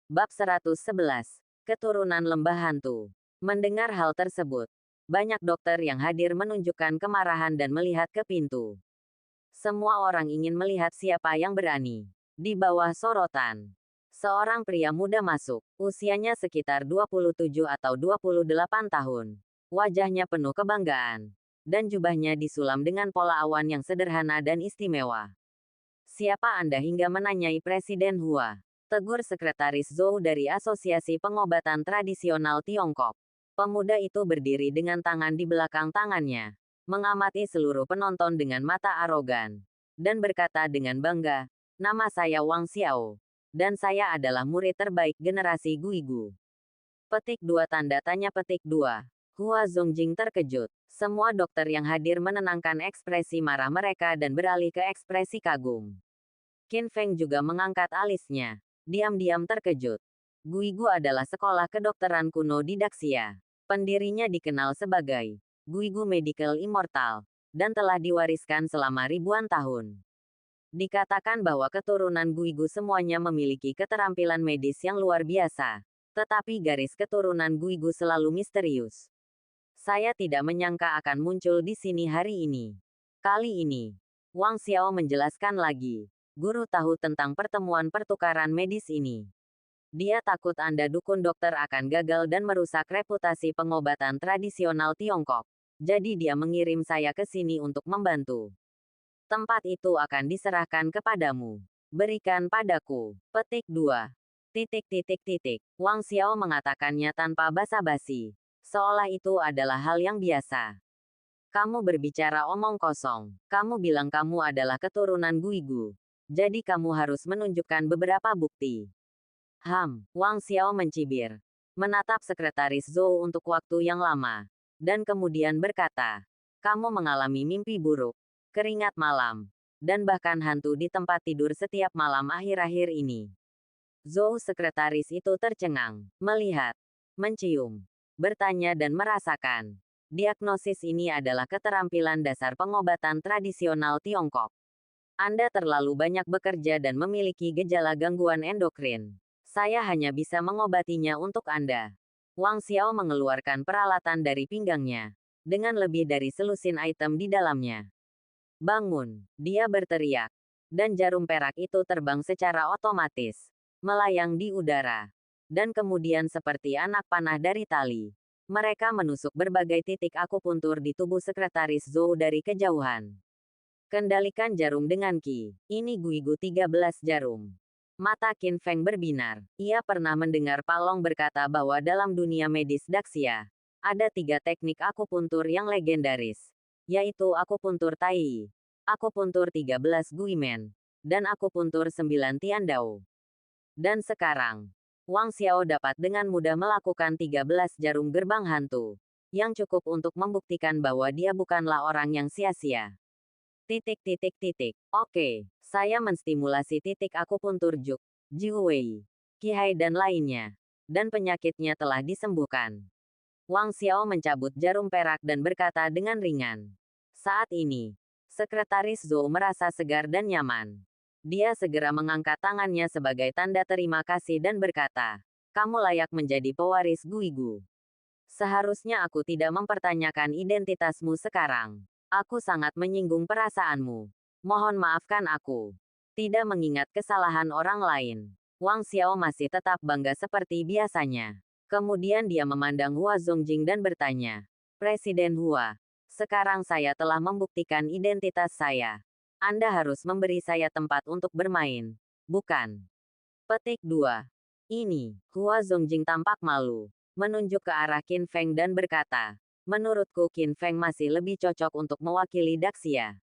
Bab 111. Keturunan Lembah Hantu. Mendengar hal tersebut, banyak dokter yang hadir menunjukkan kemarahan dan melihat ke pintu. Semua orang ingin melihat siapa yang berani. Di bawah sorotan, seorang pria muda masuk, usianya sekitar 27 atau 28 tahun. Wajahnya penuh kebanggaan, dan jubahnya disulam dengan pola awan yang sederhana dan istimewa. "Siapa Anda hingga menanyai Presiden Hua?" tegur Sekretaris Zhou dari Asosiasi Pengobatan Tradisional Tiongkok. Pemuda itu berdiri dengan tangan di belakang tangannya, mengamati seluruh penonton dengan mata arogan, dan berkata dengan bangga, "Nama saya Wang Xiao, dan saya adalah murid terbaik generasi Guigu." Petik 2 tanda tanya petik 2. Hua Zongjing terkejut. Semua dokter yang hadir menenangkan ekspresi marah mereka dan beralih ke ekspresi kagum. Qin Feng juga mengangkat alisnya. Diam-diam terkejut. Guigu adalah sekolah kedokteran kuno di Daxia. Pendirinya dikenal sebagai Guigu Medical Immortal, dan telah diwariskan selama ribuan tahun. Dikatakan bahwa keturunan Guigu semuanya memiliki keterampilan medis yang luar biasa. Tetapi garis keturunan Guigu selalu misterius. Saya tidak menyangka akan muncul di sini hari ini. Kali ini, Wang Xiao menjelaskan lagi. Guru tahu tentang pertemuan pertukaran medis ini. Dia takut Anda dukun dokter akan gagal dan merusak reputasi pengobatan tradisional Tiongkok. Jadi dia mengirim saya ke sini untuk membantu. Tempat itu akan diserahkan kepadamu. Berikan padaku. Petik 2. Wang Xiao mengatakannya tanpa basa-basi. Seolah itu adalah hal yang biasa. Kamu berbicara omong kosong. Kamu bilang kamu adalah keturunan Guigu. Jadi kamu harus menunjukkan beberapa bukti. Wang Xiao mencibir. Menatap Sekretaris Zhou untuk waktu yang lama. Dan kemudian berkata, "Kamu mengalami mimpi buruk, keringat malam, dan bahkan hantu di tempat tidur setiap malam akhir-akhir ini." Zhou sekretaris itu tercengang, melihat, mencium, bertanya dan merasakan. Diagnosis ini adalah keterampilan dasar pengobatan tradisional Tiongkok. Anda terlalu banyak bekerja dan memiliki gejala gangguan endokrin. Saya hanya bisa mengobatinya untuk Anda. Wang Xiao mengeluarkan peralatan dari pinggangnya, dengan lebih dari selusin item di dalamnya. "Bangun!" dia berteriak. Dan jarum perak itu terbang secara otomatis, melayang di udara. Dan kemudian seperti anak panah dari tali, mereka menusuk berbagai titik akupuntur di tubuh Sekretaris Zhou dari kejauhan. Kendalikan jarum dengan Qi. Ini Guigu 13 jarum. Mata Qin Feng berbinar. Ia pernah mendengar Palong berkata bahwa dalam dunia medis Daxia, ada 3 teknik akupuntur yang legendaris, yaitu akupuntur Tai, akupuntur 13 Guimen, dan akupuntur 9 Tiandao. Dan sekarang, Wang Xiao dapat dengan mudah melakukan 13 jarum gerbang hantu, yang cukup untuk membuktikan bahwa dia bukanlah orang yang sia-sia. Oke, saya menstimulasi titik akupuntur Juk, Jiwei, Qihai dan lainnya. Dan penyakitnya telah disembuhkan. Wang Xiao mencabut jarum perak dan berkata dengan ringan. Saat ini, Sekretaris Zhou merasa segar dan nyaman. Dia segera mengangkat tangannya sebagai tanda terima kasih dan berkata, "Kamu layak menjadi pewaris Guigu. Seharusnya aku tidak mempertanyakan identitasmu sekarang. Aku sangat menyinggung perasaanmu. Mohon maafkan aku. Tidak mengingat kesalahan orang lain." Wang Xiao masih tetap bangga seperti biasanya. Kemudian dia memandang Hua Zongjing dan bertanya, "Presiden Hua, sekarang saya telah membuktikan identitas saya. Anda harus memberi saya tempat untuk bermain, bukan?" Petik 2. Ini, Hua Zongjing tampak malu, menunjuk ke arah Qin Feng dan berkata, "Menurutku Qin Feng masih lebih cocok untuk mewakili Daxia."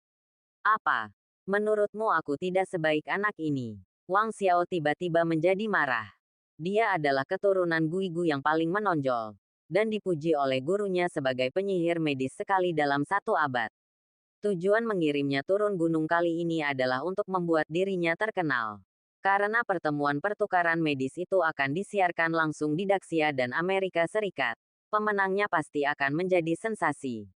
"Apa? Menurutmu aku tidak sebaik anak ini?" Wang Xiao tiba-tiba menjadi marah. Dia adalah keturunan Guigu yang paling menonjol, dan dipuji oleh gurunya sebagai penyihir medis sekali dalam 1 abad. Tujuan mengirimnya turun gunung kali ini adalah untuk membuat dirinya terkenal. Karena pertemuan pertukaran medis itu akan disiarkan langsung di Daxia dan Amerika Serikat, pemenangnya pasti akan menjadi sensasi.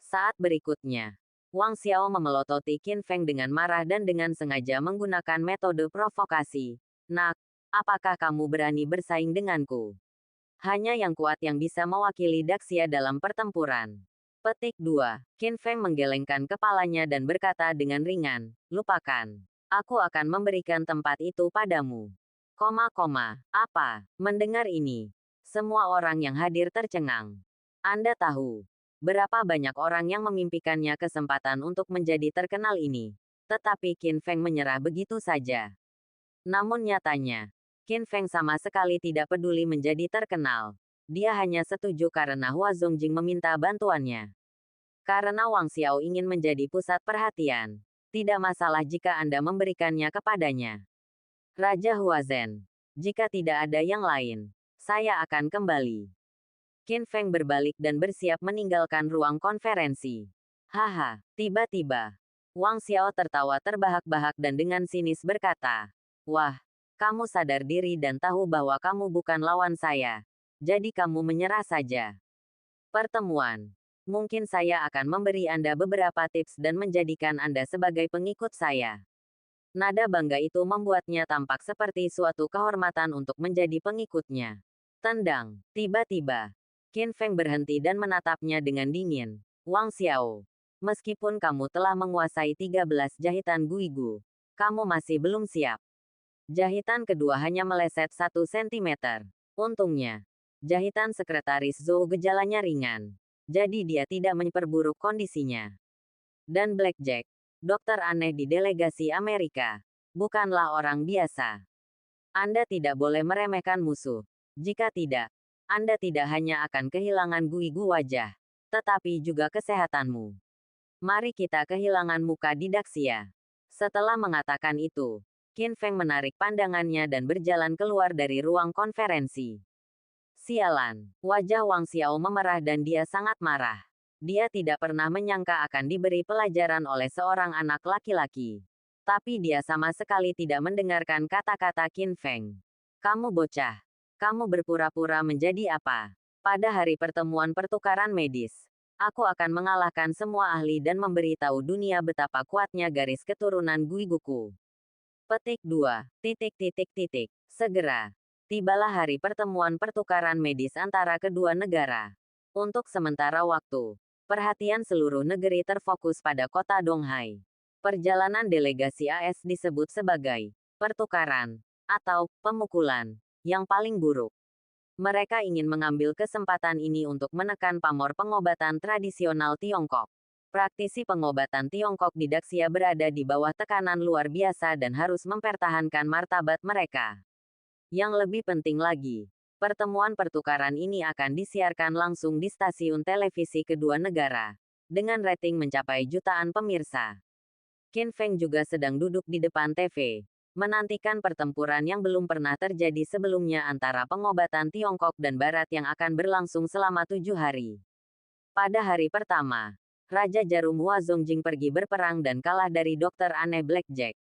Saat berikutnya, Wang Xiao memelototi Qin Feng dengan marah dan dengan sengaja menggunakan metode provokasi. "Nak, Apakah kamu berani bersaing denganku? Hanya yang kuat yang bisa mewakili Daxia dalam pertempuran. Petik 2. Qin Feng menggelengkan kepalanya dan berkata dengan ringan, lupakan. Aku akan memberikan tempat itu padamu. Apa? Mendengar ini, semua orang yang hadir tercengang. Anda tahu berapa banyak orang yang memimpikannya kesempatan untuk menjadi terkenal ini. Tetapi Qin Feng menyerah begitu saja. Namun nyatanya, Qin Feng sama sekali tidak peduli menjadi terkenal. Dia hanya setuju karena Hua Zongjing meminta bantuannya. Karena Wang Xiao ingin menjadi pusat perhatian. Tidak masalah jika Anda memberikannya kepadanya. Raja Huazhen. Jika tidak ada yang lain, saya akan kembali. Qin Feng berbalik dan bersiap meninggalkan ruang konferensi. Haha, tiba-tiba. Wang Xiao tertawa terbahak-bahak dan dengan sinis berkata, wah, kamu sadar diri dan tahu bahwa kamu bukan lawan saya. Jadi kamu menyerah saja. Pertemuan. Mungkin saya akan memberi Anda beberapa tips dan menjadikan Anda sebagai pengikut saya. Nada bangga itu membuatnya tampak seperti suatu kehormatan untuk menjadi pengikutnya. Tendang. Tiba-tiba, Qin Feng berhenti dan menatapnya dengan dingin. Wang Xiao. Meskipun kamu telah menguasai 13 jahitan Guigu, kamu masih belum siap. Jahitan kedua hanya meleset 1 cm. Untungnya, jahitan sekretaris Zhou gejalanya ringan. Jadi dia tidak memperburuk kondisinya. Dan Blackjack, dokter aneh di delegasi Amerika, bukanlah orang biasa. Anda tidak boleh meremehkan musuh. Jika tidak, Anda tidak hanya akan kehilangan guigu wajah, tetapi juga kesehatanmu. Mari kita kehilangan muka di Daxia. Setelah mengatakan itu, Qin Feng menarik pandangannya dan berjalan keluar dari ruang konferensi. Sialan, wajah Wang Xiao memerah dan dia sangat marah. Dia tidak pernah menyangka akan diberi pelajaran oleh seorang anak laki-laki. Tapi dia sama sekali tidak mendengarkan kata-kata Qin Feng. Kamu bocah. Kamu berpura-pura menjadi apa? Pada hari pertemuan pertukaran medis, aku akan mengalahkan semua ahli dan memberitahu dunia betapa kuatnya garis keturunan Guiguku. Petik 2. Segera. Tibalah hari pertemuan pertukaran medis antara kedua negara. Untuk sementara waktu, perhatian seluruh negeri terfokus pada kota Donghai. Perjalanan delegasi AS disebut sebagai pertukaran atau pemukulan yang paling buruk. Mereka ingin mengambil kesempatan ini untuk menekan pamor pengobatan tradisional Tiongkok. Praktisi pengobatan Tiongkok di Daxia berada di bawah tekanan luar biasa dan harus mempertahankan martabat mereka. Yang lebih penting lagi, pertemuan pertukaran ini akan disiarkan langsung di stasiun televisi kedua negara, dengan rating mencapai jutaan pemirsa. Qin Feng juga sedang duduk di depan TV, menantikan pertempuran yang belum pernah terjadi sebelumnya antara pengobatan Tiongkok dan Barat yang akan berlangsung selama 7 hari. Pada hari pertama, Raja Jarum Hua Zongjing pergi berperang dan kalah dari dokter aneh Blackjack.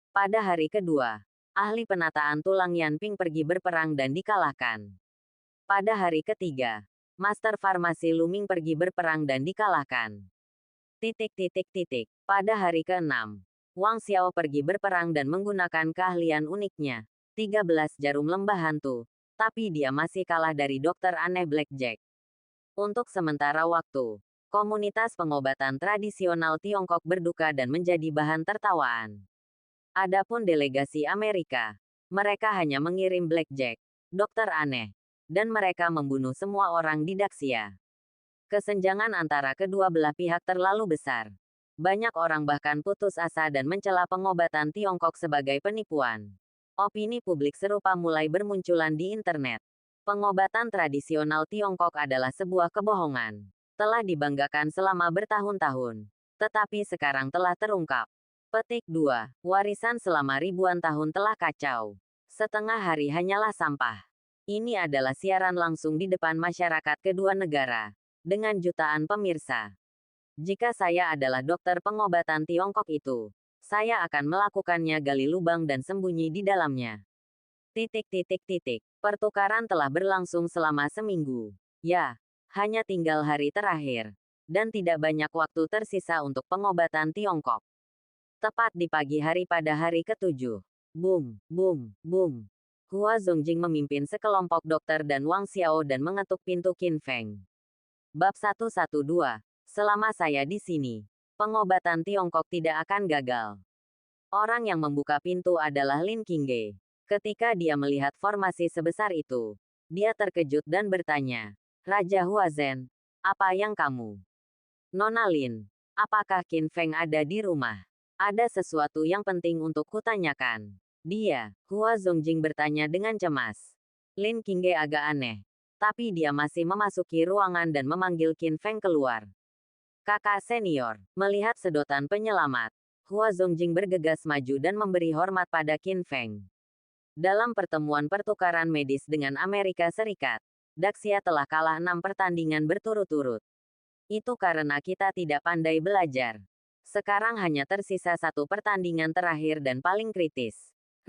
Pada hari kedua, ahli penataan tulang Yan Ping pergi berperang dan dikalahkan. Pada hari ketiga, Master Farmasi Luming pergi berperang dan dikalahkan. Pada hari ke-6, Wang Xiao pergi berperang dan menggunakan keahlian uniknya, 13 jarum lembah hantu, tapi dia masih kalah dari dokter aneh Blackjack. Untuk sementara waktu, komunitas pengobatan tradisional Tiongkok berduka dan menjadi bahan tertawaan. Adapun delegasi Amerika, mereka hanya mengirim Blackjack, dokter aneh, dan mereka membunuh semua orang di Daxia. Kesenjangan antara kedua belah pihak terlalu besar. Banyak orang bahkan putus asa dan mencela pengobatan Tiongkok sebagai penipuan. Opini publik serupa mulai bermunculan di internet. Pengobatan tradisional Tiongkok adalah sebuah kebohongan. Telah dibanggakan selama bertahun-tahun, tetapi sekarang telah terungkap. Petik 2. Warisan selama ribuan tahun telah kacau. Setengah hari hanyalah sampah. Ini adalah siaran langsung di depan masyarakat kedua negara, dengan jutaan pemirsa. Jika saya adalah dokter pengobatan Tiongkok itu, saya akan melakukannya gali lubang dan sembunyi di dalamnya. Pertukaran telah berlangsung selama seminggu. Ya, hanya tinggal hari terakhir. Dan tidak banyak waktu tersisa untuk pengobatan Tiongkok. Tepat di pagi hari pada hari ke-7. Boom, boom, boom. Hua Zongjing memimpin sekelompok dokter dan Wang Xiao dan mengetuk pintu Qin Feng. Bab 112. Selama saya di sini, pengobatan Tiongkok tidak akan gagal. Orang yang membuka pintu adalah Lin Qingge. Ketika dia melihat formasi sebesar itu, dia terkejut dan bertanya, Raja Huazhen, apa yang kamu? Nona Lin, apakah Qin Feng ada di rumah? Ada sesuatu yang penting untuk kutanyakan. Dia, Hua Zongjing bertanya dengan cemas. Lin Qingge agak aneh. Tapi dia masih memasuki ruangan dan memanggil Qin Feng keluar. Kakak senior, melihat sedotan penyelamat, Hua Zongjing bergegas maju dan memberi hormat pada Qin Feng. Dalam pertemuan pertukaran medis dengan Amerika Serikat, Daxia telah kalah 6 pertandingan berturut-turut. Itu karena kita tidak pandai belajar. Sekarang hanya tersisa 1 pertandingan terakhir dan paling kritis.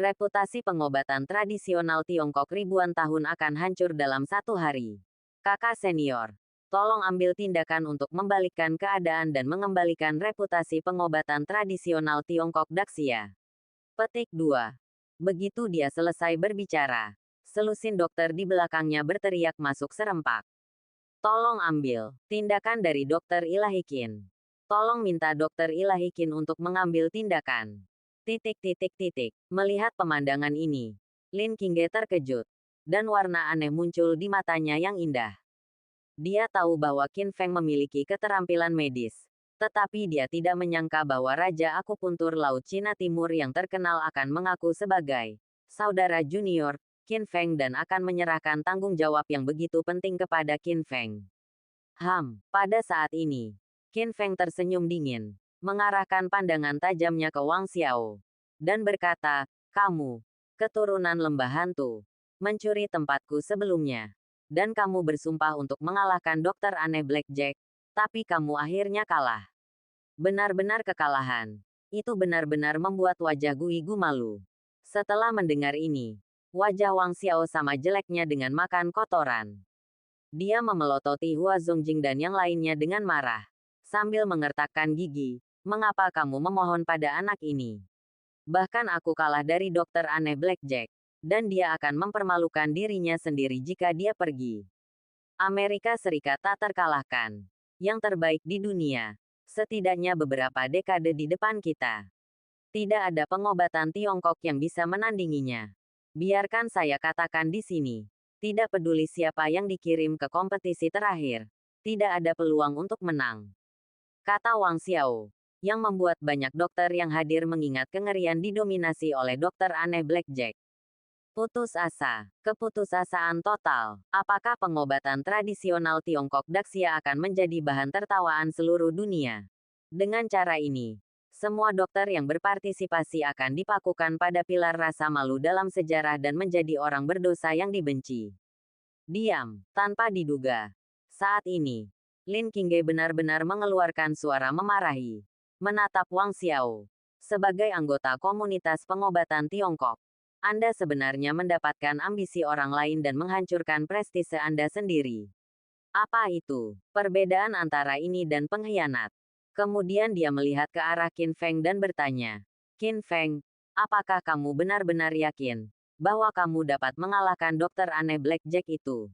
Reputasi pengobatan tradisional Tiongkok ribuan tahun akan hancur dalam 1 hari. Kakak senior, tolong ambil tindakan untuk membalikkan keadaan dan mengembalikan reputasi pengobatan tradisional Tiongkok Daxia. Petik 2. Begitu dia selesai berbicara, selusin dokter di belakangnya berteriak masuk serempak. Tolong ambil tindakan dari Dokter Ilahikin. Tolong minta Dokter Ilahikin untuk mengambil tindakan. Melihat pemandangan ini, Lin Qingge terkejut, dan warna aneh muncul di matanya yang indah. Dia tahu bahwa Qin Feng memiliki keterampilan medis, tetapi dia tidak menyangka bahwa Raja Akupuntur Laut Cina Timur yang terkenal akan mengaku sebagai saudara junior Qin Feng dan akan menyerahkan tanggung jawab yang begitu penting kepada Qin Feng. Pada saat ini, Qin Feng tersenyum dingin, mengarahkan pandangan tajamnya ke Wang Xiao, dan berkata, kamu, keturunan lembah hantu, mencuri tempatku sebelumnya, dan kamu bersumpah untuk mengalahkan dokter aneh Blackjack, tapi kamu akhirnya kalah. Benar-benar kekalahan. Itu benar-benar membuat wajah Gui Gu malu. Setelah mendengar ini, wajah Wang Xiao sama jeleknya dengan makan kotoran. Dia memelototi Hua Zongjing dan yang lainnya dengan marah, sambil mengertakkan gigi. Mengapa kamu memohon pada anak ini? Bahkan aku kalah dari dokter aneh Blackjack, dan dia akan mempermalukan dirinya sendiri jika dia pergi. Amerika Serikat tak terkalahkan. Yang terbaik di dunia. Setidaknya beberapa dekade di depan kita. Tidak ada pengobatan Tiongkok yang bisa menandinginya. Biarkan saya katakan di sini. Tidak peduli siapa yang dikirim ke kompetisi terakhir. Tidak ada peluang untuk menang. Kata Wang Xiao. Yang membuat banyak dokter yang hadir mengingat kengerian didominasi oleh dokter aneh Blackjack. Putus asa. Keputusasaan total. Apakah pengobatan tradisional Tiongkok Daxia akan menjadi bahan tertawaan seluruh dunia? Dengan cara ini, semua dokter yang berpartisipasi akan dipakukan pada pilar rasa malu dalam sejarah dan menjadi orang berdosa yang dibenci. Diam, tanpa diduga. Saat ini, Lin Qingge benar-benar mengeluarkan suara memarahi. Menatap Wang Xiao. Sebagai anggota komunitas pengobatan Tiongkok, Anda sebenarnya mendapatkan ambisi orang lain dan menghancurkan prestise Anda sendiri. Apa itu? Perbedaan antara ini dan pengkhianat. Kemudian dia melihat ke arah Qin Feng dan bertanya, Qin Feng, apakah kamu benar-benar yakin bahwa kamu dapat mengalahkan dokter aneh Blackjack itu?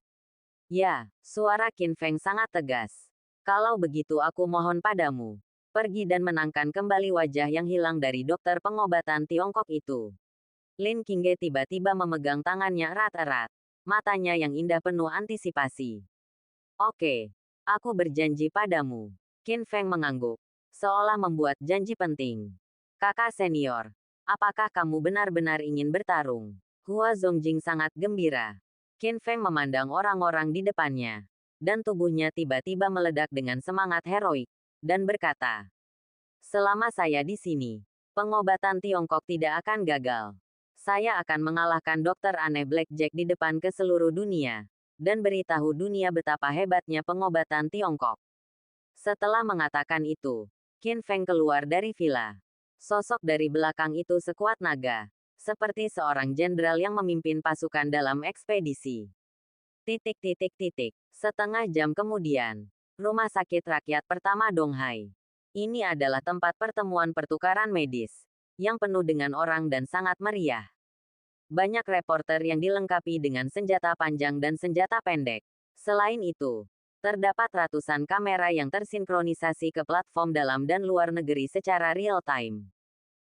Ya, suara Qin Feng sangat tegas. Kalau begitu aku mohon padamu, pergi dan menangkan kembali wajah yang hilang dari dokter pengobatan Tiongkok itu. Lin Qingge tiba-tiba memegang tangannya erat-erat. Matanya yang indah penuh antisipasi. Oke, aku berjanji padamu. Qin Feng mengangguk, seolah membuat janji penting. Kakak senior, apakah kamu benar-benar ingin bertarung? Hua Zongjing sangat gembira. Qin Feng memandang orang-orang di depannya, dan tubuhnya tiba-tiba meledak dengan semangat heroik, dan berkata, selama saya di sini, pengobatan Tiongkok tidak akan gagal. Saya akan mengalahkan dokter aneh Blackjack di depan ke seluruh dunia, dan beritahu dunia betapa hebatnya pengobatan Tiongkok. Setelah mengatakan itu, Qin Feng keluar dari villa. Sosok dari belakang itu sekuat naga, seperti seorang jenderal yang memimpin pasukan dalam ekspedisi. Setengah jam kemudian, Rumah Sakit Rakyat Pertama Donghai. Ini adalah tempat pertemuan pertukaran medis, yang penuh dengan orang dan sangat meriah. Banyak reporter yang dilengkapi dengan senjata panjang dan senjata pendek. Selain itu, terdapat ratusan kamera yang tersinkronisasi ke platform dalam dan luar negeri secara real-time.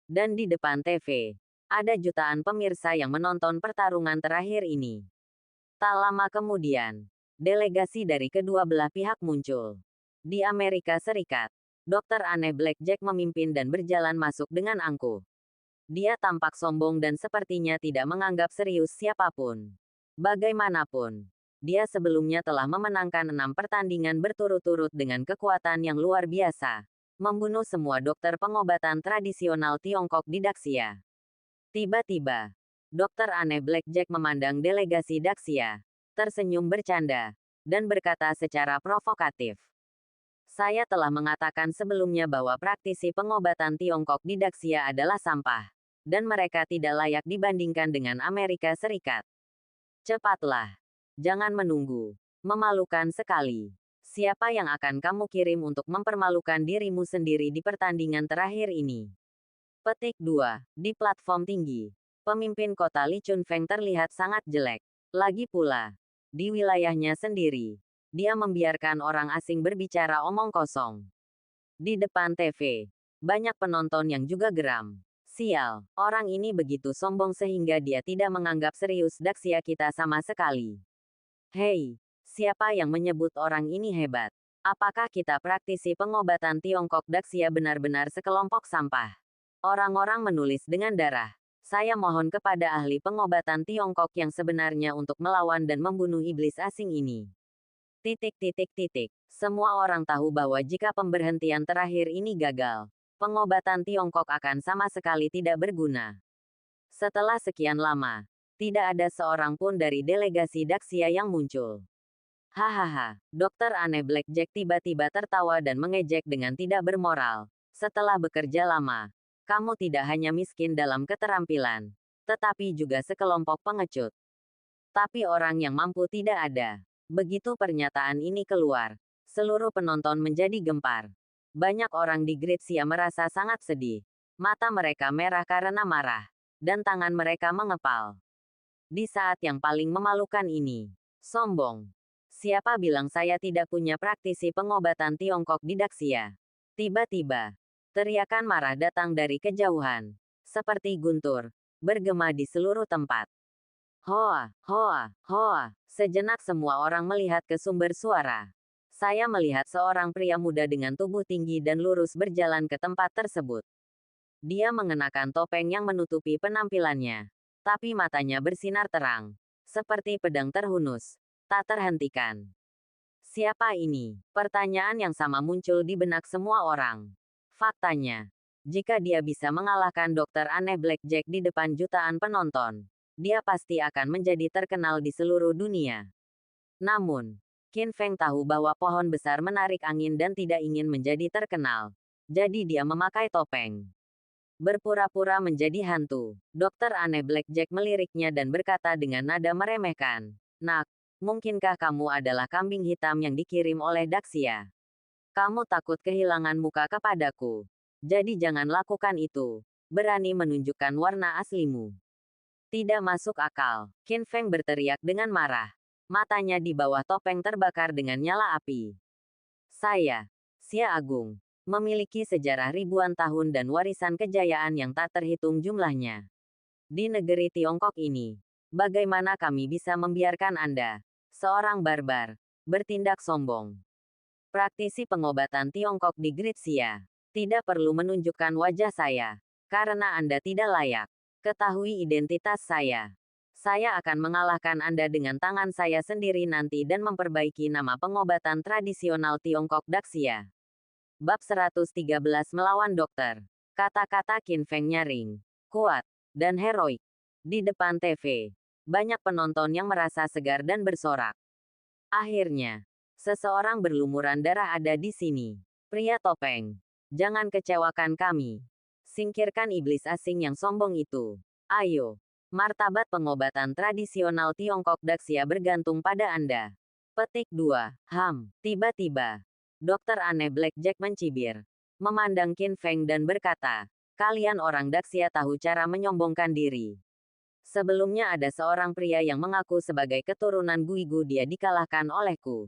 Dan di depan TV, ada jutaan pemirsa yang menonton pertarungan terakhir ini. Tak lama kemudian, delegasi dari kedua belah pihak muncul. Di Amerika Serikat, Dr. Anne Blackjack memimpin dan berjalan masuk dengan angkuh. Dia tampak sombong dan sepertinya tidak menganggap serius siapapun. Bagaimanapun, dia sebelumnya telah memenangkan 6 pertandingan berturut-turut dengan kekuatan yang luar biasa, membunuh semua dokter pengobatan tradisional Tiongkok di Daxia. Tiba-tiba, Dr. Anne Blackjack memandang delegasi Daxia, tersenyum bercanda, dan berkata secara provokatif. Saya telah mengatakan sebelumnya bahwa praktisi pengobatan Tiongkok di Daxia adalah sampah, dan mereka tidak layak dibandingkan dengan Amerika Serikat. Cepatlah. Jangan menunggu. Memalukan sekali. Siapa yang akan kamu kirim untuk mempermalukan dirimu sendiri di pertandingan terakhir ini? Petik 2. Di platform tinggi, pemimpin kota Li Chunfeng terlihat sangat jelek. Lagi pula, di wilayahnya sendiri, dia membiarkan orang asing berbicara omong kosong. Di depan TV, banyak penonton yang juga geram. Sial, orang ini begitu sombong sehingga dia tidak menganggap serius Daxia kita sama sekali. Hei, siapa yang menyebut orang ini hebat? Apakah kita praktisi pengobatan Tiongkok Daxia benar-benar sekelompok sampah? Orang-orang menulis dengan darah. Saya mohon kepada ahli pengobatan Tiongkok yang sebenarnya untuk melawan dan membunuh iblis asing ini. Semua orang tahu bahwa jika pemberhentian terakhir ini gagal, pengobatan Tiongkok akan sama sekali tidak berguna. Setelah sekian lama, tidak ada seorang pun dari delegasi Daxia yang muncul. Hahaha, Dr. Anne Blackjack tiba-tiba tertawa dan mengejek dengan tidak bermoral. Setelah bekerja lama, kamu tidak hanya miskin dalam keterampilan, tetapi juga sekelompok pengecut. Tapi orang yang mampu tidak ada. Begitu pernyataan ini keluar, seluruh penonton menjadi gempar. Banyak orang di Gritsia merasa sangat sedih. Mata mereka merah karena marah, dan tangan mereka mengepal. Di saat yang paling memalukan ini, sombong. Siapa bilang saya tidak punya praktisi pengobatan Tiongkok di Daxia? Tiba-tiba, teriakan marah datang dari kejauhan, seperti guntur, bergema di seluruh tempat. Hoa, hoa, hoa. Sejenak semua orang melihat ke sumber suara. Saya melihat seorang pria muda dengan tubuh tinggi dan lurus berjalan ke tempat tersebut. Dia mengenakan topeng yang menutupi penampilannya, tapi matanya bersinar terang, seperti pedang terhunus, tak terhentikan. Siapa ini? Pertanyaan yang sama muncul di benak semua orang. Faktanya, jika dia bisa mengalahkan Dr. Anne Blackjack di depan jutaan penonton, dia pasti akan menjadi terkenal di seluruh dunia. Namun, Qin Feng tahu bahwa pohon besar menarik angin dan tidak ingin menjadi terkenal. Jadi dia memakai topeng. Berpura-pura menjadi hantu, Dr. Anne Blackjack meliriknya dan berkata dengan nada meremehkan. Nak, mungkinkah kamu adalah kambing hitam yang dikirim oleh Daxia? Kamu takut kehilangan muka kepadaku. Jadi jangan lakukan itu. Berani menunjukkan warna aslimu. Tidak masuk akal. Qin Feng berteriak dengan marah. Matanya di bawah topeng terbakar dengan nyala api. Saya, Xia Agung, memiliki sejarah ribuan tahun dan warisan kejayaan yang tak terhitung jumlahnya. Di negeri Tiongkok ini, bagaimana kami bisa membiarkan Anda, seorang barbar, bertindak sombong? Praktisi pengobatan Tiongkok di Gritsia, tidak perlu menunjukkan wajah saya, karena Anda tidak layak. Ketahui identitas saya. Saya akan mengalahkan Anda dengan tangan saya sendiri nanti dan memperbaiki nama pengobatan tradisional Tiongkok Daxia. Bab 113 melawan dokter. Kata-kata Qin Feng nyaring, kuat, dan heroik. Di depan TV, banyak penonton yang merasa segar dan bersorak. Akhirnya, seseorang berlumuran darah ada di sini. Pria topeng, jangan kecewakan kami. Singkirkan iblis asing yang sombong itu. Ayo, martabat pengobatan tradisional Tiongkok Daxia bergantung pada Anda. Petik 2. Tiba-tiba, Dr. Anne Blackjack mencibir, memandang Qin Feng dan berkata, kalian orang Daxia tahu cara menyombongkan diri. Sebelumnya ada seorang pria yang mengaku sebagai keturunan Guigu, dia dikalahkan olehku.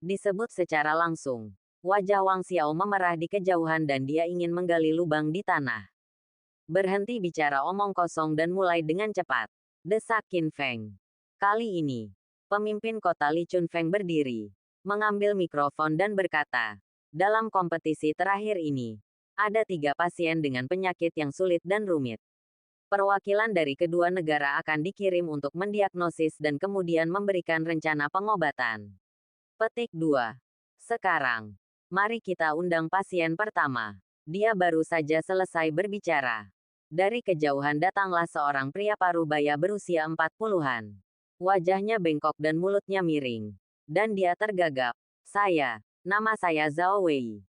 Disebut secara langsung. Wajah Wang Xiao memerah di kejauhan dan dia ingin menggali lubang di tanah. Berhenti bicara omong kosong dan mulai dengan cepat, desak Qin Feng. Kali ini, pemimpin kota Li Chunfeng berdiri, mengambil mikrofon dan berkata, dalam kompetisi terakhir ini, ada 3 pasien dengan penyakit yang sulit dan rumit. Perwakilan dari kedua negara akan dikirim untuk mendiagnosis dan kemudian memberikan rencana pengobatan. Petik 2. Sekarang, mari kita undang pasien pertama. Dia baru saja selesai berbicara. Dari kejauhan datanglah seorang pria parubaya berusia 40-an. Wajahnya bengkok dan mulutnya miring. Dan dia tergagap. Nama saya Zhao Wei.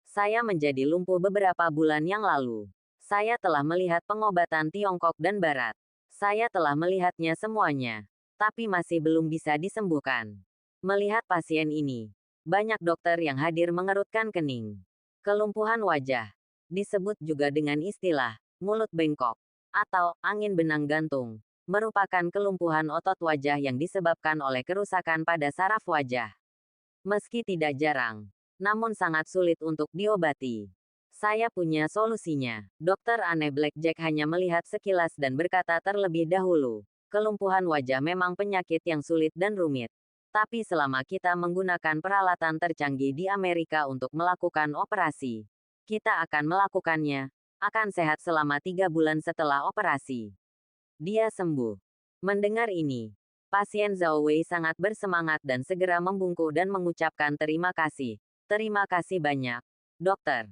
Saya menjadi lumpuh beberapa bulan yang lalu. Saya telah melihat pengobatan Tiongkok dan Barat. Saya telah melihatnya semuanya. Tapi masih belum bisa disembuhkan. Melihat pasien ini, banyak dokter yang hadir mengerutkan kening. Kelumpuhan wajah. Disebut juga dengan istilah, mulut bengkok. Atau, angin benang gantung. Merupakan kelumpuhan otot wajah yang disebabkan oleh kerusakan pada saraf wajah. Meski tidak jarang, namun sangat sulit untuk diobati. Saya punya solusinya. Dokter aneh Blackjack hanya melihat sekilas dan berkata terlebih dahulu. Kelumpuhan wajah memang penyakit yang sulit dan rumit. Tapi selama kita menggunakan peralatan tercanggih di Amerika untuk melakukan operasi, kita akan melakukannya. Akan sehat selama 3 bulan setelah operasi. Dia sembuh. Mendengar ini, pasien Zhao Wei sangat bersemangat dan segera membungkuk dan mengucapkan terima kasih. Terima kasih banyak, dokter.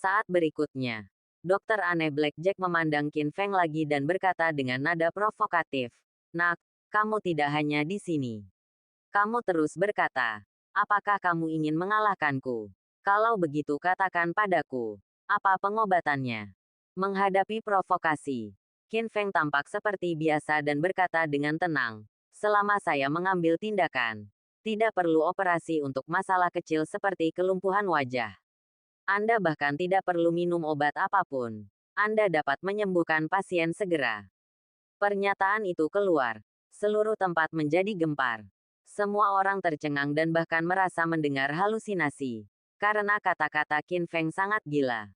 Saat berikutnya, dokter aneh Blackjack memandang Qin Feng lagi dan berkata dengan nada provokatif, "Nak, kamu tidak hanya di sini. Kamu terus berkata, apakah kamu ingin mengalahkanku? Kalau begitu katakan padaku, apa pengobatannya?" Menghadapi provokasi, Qin Feng tampak seperti biasa dan berkata dengan tenang, "Selama saya mengambil tindakan, tidak perlu operasi untuk masalah kecil seperti kelumpuhan wajah. Anda bahkan tidak perlu minum obat apapun. Anda dapat menyembuhkan pasien segera." Pernyataan itu keluar. Seluruh tempat menjadi gempar. Semua orang tercengang dan bahkan merasa mendengar halusinasi. Karena kata-kata Qin Feng sangat gila.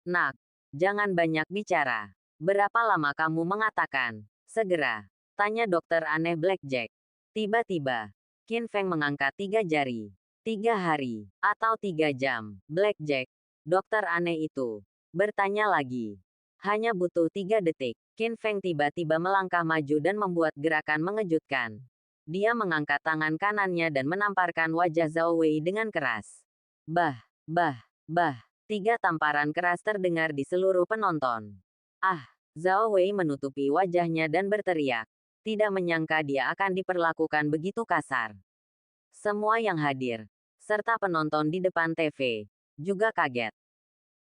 "Nak, jangan banyak bicara. Berapa lama kamu mengatakan, segera?" tanya dokter aneh Blackjack. Tiba-tiba, Qin Feng mengangkat 3 jari. 3 hari, atau 3 jam, Blackjack. Dokter aneh itu bertanya lagi. Hanya butuh 3 detik. Qin Feng tiba-tiba melangkah maju dan membuat gerakan mengejutkan. Dia mengangkat tangan kanannya dan menamparkan wajah Zhao Wei dengan keras. Bah, bah, bah. 3 tamparan keras terdengar di seluruh penonton. Zhao Wei menutupi wajahnya dan berteriak. Tidak menyangka dia akan diperlakukan begitu kasar. Semua yang hadir, serta penonton di depan TV, juga kaget.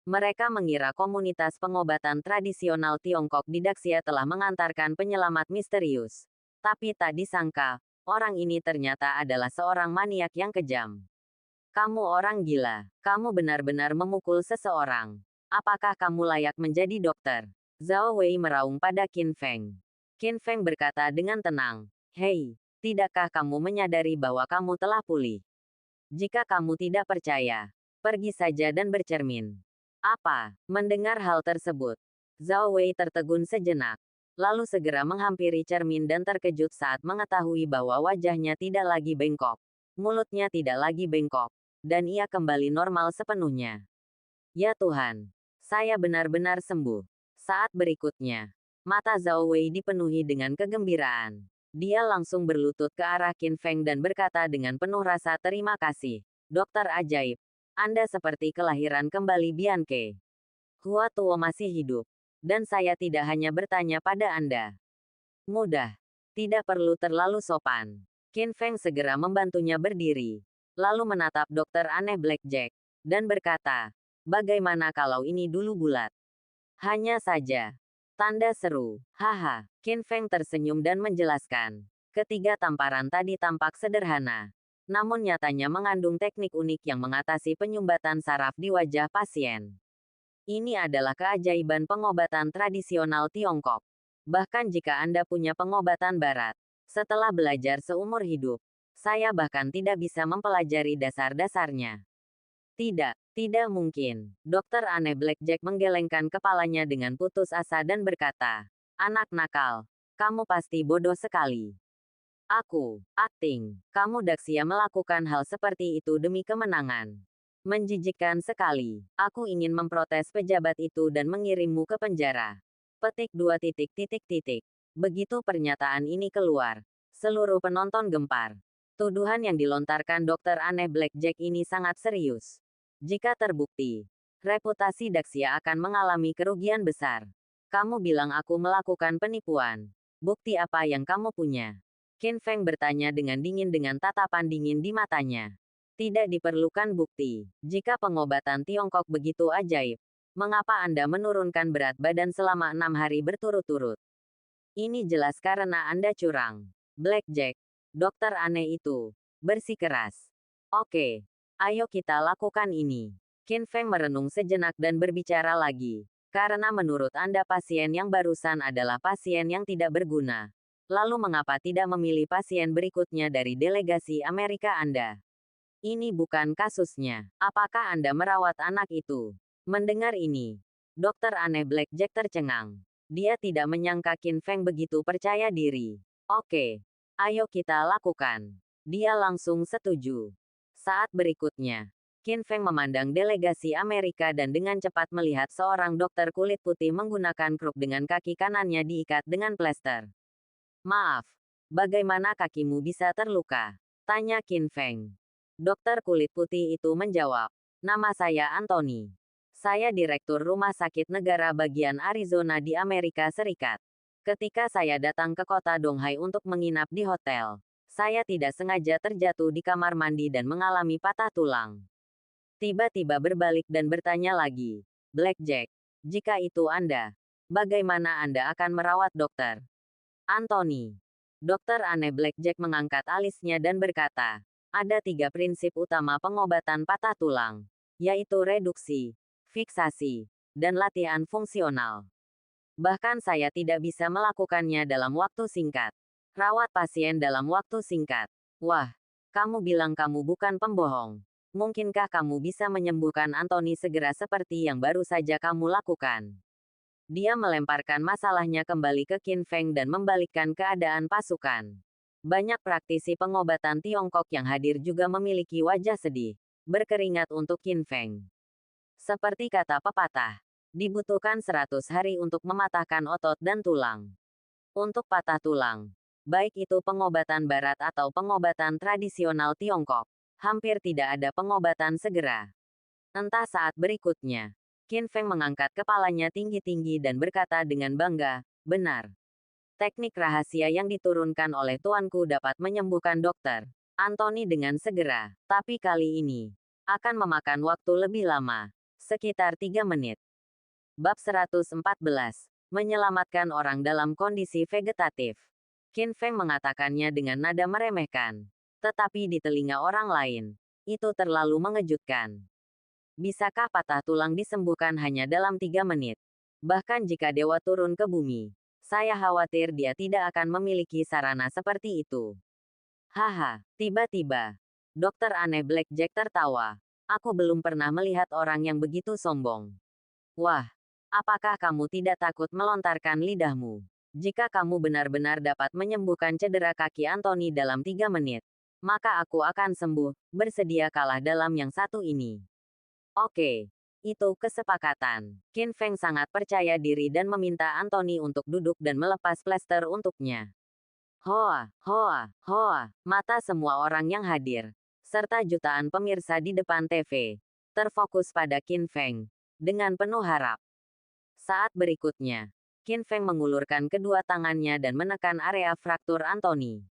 Mereka mengira komunitas pengobatan tradisional Tiongkok di Daxia telah mengantarkan penyelamat misterius. Tapi tak disangka, orang ini ternyata adalah seorang maniak yang kejam. "Kamu orang gila. Kamu benar-benar memukul seseorang. Apakah kamu layak menjadi dokter?" Zhao Wei meraung pada Qin Feng. Qin Feng berkata dengan tenang, "Hei, tidakkah kamu menyadari bahwa kamu telah pulih? Jika kamu tidak percaya, pergi saja dan bercermin." Apa? Mendengar hal tersebut, Zhao Wei tertegun sejenak. Lalu segera menghampiri cermin dan terkejut saat mengetahui bahwa wajahnya tidak lagi bengkok. Mulutnya tidak lagi bengkok. Dan ia kembali normal sepenuhnya. Ya Tuhan, saya benar-benar sembuh. Saat berikutnya, mata Zhao Wei dipenuhi dengan kegembiraan. Dia langsung berlutut ke arah Qin Feng dan berkata dengan penuh rasa terima kasih. "Dokter ajaib, Anda seperti kelahiran kembali Bianke. Hua Tuo masih hidup. Dan saya tidak hanya bertanya pada Anda. Mudah. Tidak perlu terlalu sopan." Qin Feng segera membantunya berdiri. Lalu menatap dokter aneh Blackjack. Dan berkata, "Bagaimana kalau ini dulu bulat?" "Hanya saja." Tanda seru. Haha. Qin Feng tersenyum dan menjelaskan. Ketiga tamparan tadi tampak sederhana. Namun nyatanya mengandung teknik unik yang mengatasi penyumbatan saraf di wajah pasien. Ini adalah keajaiban pengobatan tradisional Tiongkok. Bahkan jika Anda punya pengobatan barat. Setelah belajar seumur hidup, saya bahkan tidak bisa mempelajari dasar-dasarnya. Tidak, tidak mungkin. Dokter aneh Blackjack menggelengkan kepalanya dengan putus asa dan berkata, "Anak nakal, kamu pasti bodoh sekali. Aku, akting, kamu daksia melakukan hal seperti itu demi kemenangan. Menjijikkan sekali. Aku ingin memprotes pejabat itu dan mengirimmu ke penjara." Petik 2 titik titik titik. Begitu pernyataan ini keluar, seluruh penonton gempar. Tuduhan yang dilontarkan dokter aneh Blackjack ini sangat serius. Jika terbukti, reputasi Daxia akan mengalami kerugian besar. Kamu bilang aku melakukan penipuan. Bukti apa yang kamu punya? Qin Feng bertanya dengan dingin dengan tatapan dingin di matanya. Tidak diperlukan bukti. Jika pengobatan Tiongkok begitu ajaib, mengapa Anda menurunkan berat badan selama 6 hari berturut-turut? Ini jelas karena Anda curang. Blackjack, dokter aneh itu, bersikeras. Oke. Ayo kita lakukan ini. Qin Feng merenung sejenak dan berbicara lagi. Karena menurut Anda pasien yang barusan adalah pasien yang tidak berguna. Lalu mengapa tidak memilih pasien berikutnya dari delegasi Amerika Anda? Ini bukan kasusnya. Apakah Anda merawat anak itu? Mendengar ini, dokter aneh Blackjack tercengang. Dia tidak menyangka Qin Feng begitu percaya diri. Oke. Ayo kita lakukan. Dia langsung setuju. Saat berikutnya, Qin Feng memandang delegasi Amerika dan dengan cepat melihat seorang dokter kulit putih menggunakan kruk dengan kaki kanannya diikat dengan plester. "Maaf, bagaimana kakimu bisa terluka?" tanya Qin Feng. Dokter kulit putih itu menjawab, "Nama saya Anthony. Saya direktur Rumah Sakit Negara bagian Arizona di Amerika Serikat. Ketika saya datang ke kota Donghai untuk menginap di hotel, saya tidak sengaja terjatuh di kamar mandi dan mengalami patah tulang." Tiba-tiba berbalik dan bertanya lagi, "Blackjack, jika itu Anda, bagaimana Anda akan merawat dokter Anthony?" Dokter aneh Blackjack mengangkat alisnya dan berkata, "Ada 3 prinsip utama pengobatan patah tulang, yaitu reduksi, fiksasi, dan latihan fungsional. Bahkan saya tidak bisa melakukannya dalam waktu singkat. Rawat pasien dalam waktu singkat. Wah, kamu bilang kamu bukan pembohong. Mungkinkah kamu bisa menyembuhkan Anthony segera seperti yang baru saja kamu lakukan?" Dia melemparkan masalahnya kembali ke Qin Feng dan membalikkan keadaan pasukan. Banyak praktisi pengobatan Tiongkok yang hadir juga memiliki wajah sedih, berkeringat untuk Qin Feng. Seperti kata pepatah, dibutuhkan 100 hari untuk mematahkan otot dan tulang. Untuk patah tulang, baik itu pengobatan barat atau pengobatan tradisional Tiongkok, hampir tidak ada pengobatan segera. Entah saat berikutnya, Qin Feng mengangkat kepalanya tinggi-tinggi dan berkata dengan bangga, "Benar. Teknik rahasia yang diturunkan oleh tuanku dapat menyembuhkan dokter Anthony dengan segera. Tapi kali ini, akan memakan waktu lebih lama, sekitar 3 menit." Bab 114. Menyelamatkan orang dalam kondisi vegetatif. Qin Feng mengatakannya dengan nada meremehkan. Tetapi di telinga orang lain, itu terlalu mengejutkan. Bisakah patah tulang disembuhkan hanya dalam 3 menit? Bahkan jika dewa turun ke bumi, saya khawatir dia tidak akan memiliki sarana seperti itu. Haha, tiba-tiba, dokter aneh Blackjack tertawa. "Aku belum pernah melihat orang yang begitu sombong. Wah, apakah kamu tidak takut melontarkan lidahmu? Jika kamu benar-benar dapat menyembuhkan cedera kaki Anthony dalam 3 menit, maka aku akan sembuh, bersedia kalah dalam yang satu ini." Oke, itu kesepakatan. Qin Feng sangat percaya diri dan meminta Anthony untuk duduk dan melepas plester untuknya. Hoa, hoa, hoa, mata semua orang yang hadir, serta jutaan pemirsa di depan TV, terfokus pada Qin Feng, dengan penuh harap. Saat berikutnya, Qin Feng mengulurkan kedua tangannya dan menekan area fraktur Anthony.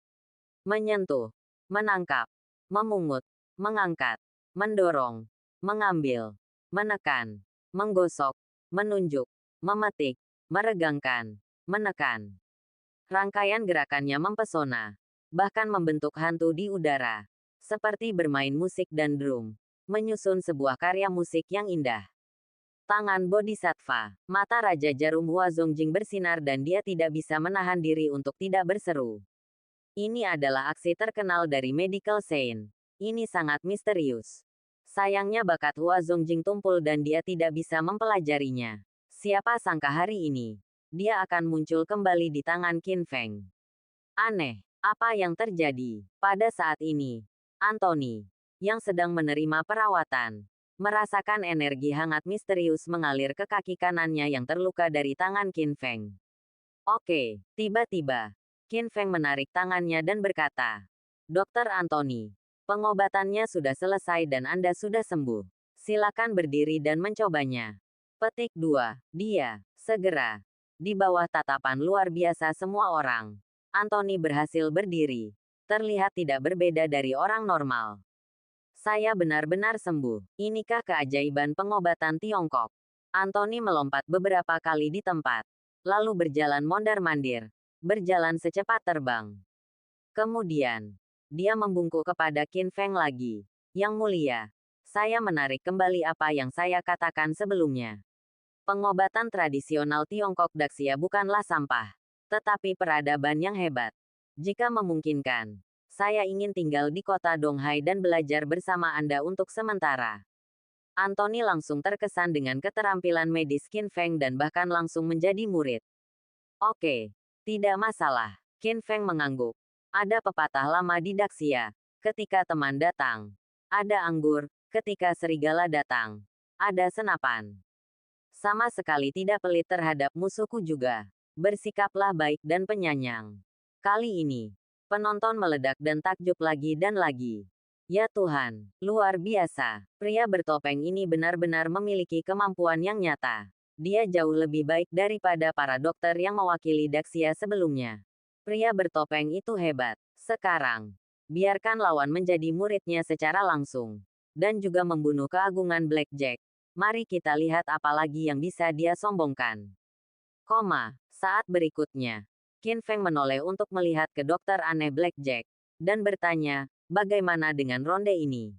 Menyentuh, menangkap, memungut, mengangkat, mendorong, mengambil, menekan, menggosok, menunjuk, memetik, meregangkan, menekan. Rangkaian gerakannya mempesona, bahkan membentuk hantu di udara, seperti bermain musik dan drum, menyusun sebuah karya musik yang indah. Tangan Bodhisattva, mata Raja Jarum Hua Zongjing bersinar dan dia tidak bisa menahan diri untuk tidak berseru. Ini adalah aksi terkenal dari Medical Saint. Ini sangat misterius. Sayangnya bakat Hua Zongjing tumpul dan dia tidak bisa mempelajarinya. Siapa sangka hari ini, dia akan muncul kembali di tangan Qin Feng. Aneh, apa yang terjadi? Pada saat ini, Anthony, yang sedang menerima perawatan, merasakan energi hangat misterius mengalir ke kaki kanannya yang terluka dari tangan Qin Feng. Oke, tiba-tiba, Qin Feng menarik tangannya dan berkata, "Dokter Anthony, pengobatannya sudah selesai dan Anda sudah sembuh. Silakan berdiri dan mencobanya." Petik 2. Dia, segera. Di bawah tatapan luar biasa semua orang, Anthony berhasil berdiri. Terlihat tidak berbeda dari orang normal. Saya benar-benar sembuh. Inikah keajaiban pengobatan Tiongkok? Anthony melompat beberapa kali di tempat. Lalu berjalan mondar-mandir. Berjalan secepat terbang. Kemudian, dia membungkuk kepada Qin Feng lagi. Yang mulia, saya menarik kembali apa yang saya katakan sebelumnya. Pengobatan tradisional Tiongkok Daxia bukanlah sampah, tetapi peradaban yang hebat. Jika memungkinkan, saya ingin tinggal di kota Donghai dan belajar bersama Anda untuk sementara. Anthony langsung terkesan dengan keterampilan medis Qin Feng dan bahkan langsung menjadi murid. Oke, tidak masalah. Qin Feng mengangguk. Ada pepatah lama di Daxia. Ketika teman datang, ada anggur. Ketika serigala datang, ada senapan. Sama sekali tidak pelit terhadap musuhku juga. Bersikaplah baik dan penyayang. Kali ini, penonton meledak dan takjub lagi dan lagi. Ya Tuhan, luar biasa. Pria bertopeng ini benar-benar memiliki kemampuan yang nyata. Dia jauh lebih baik daripada para dokter yang mewakili Daxia sebelumnya. Pria bertopeng itu hebat. Sekarang, biarkan lawan menjadi muridnya secara langsung. Dan juga membunuh keagungan Blackjack. Mari kita lihat apa lagi yang bisa dia sombongkan. Saat berikutnya, Qin Feng menoleh untuk melihat ke dokter aneh Blackjack. Dan bertanya, bagaimana dengan ronde ini?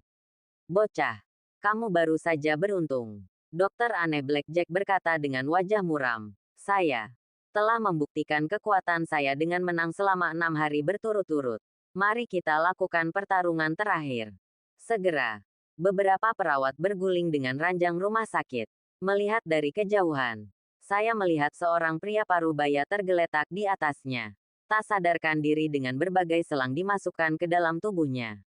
Bocah, kamu baru saja beruntung. Dokter aneh Blackjack berkata dengan wajah muram. Saya telah membuktikan kekuatan saya dengan menang selama 6 hari berturut-turut. Mari kita lakukan pertarungan terakhir. Segera, beberapa perawat berguling dengan ranjang rumah sakit. Melihat dari kejauhan, saya melihat seorang pria parubaya tergeletak di atasnya. Tak sadarkan diri dengan berbagai selang dimasukkan ke dalam tubuhnya.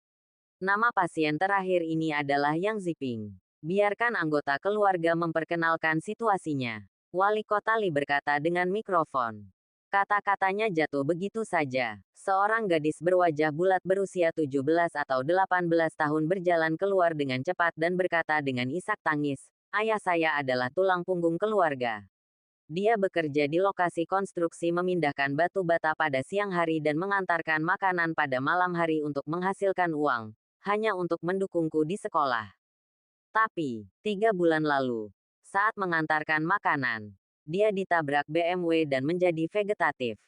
Nama pasien terakhir ini adalah Yang Ziping. Biarkan anggota keluarga memperkenalkan situasinya. Wali Kota Li berkata dengan mikrofon. Kata-katanya jatuh begitu saja. Seorang gadis berwajah bulat berusia 17 atau 18 tahun berjalan keluar dengan cepat dan berkata dengan isak tangis, "Ayah saya adalah tulang punggung keluarga. Dia bekerja di lokasi konstruksi memindahkan batu bata pada siang hari dan mengantarkan makanan pada malam hari untuk menghasilkan uang, hanya untuk mendukungku di sekolah. Tapi, 3 bulan lalu, saat mengantarkan makanan, dia ditabrak BMW dan menjadi vegetatif.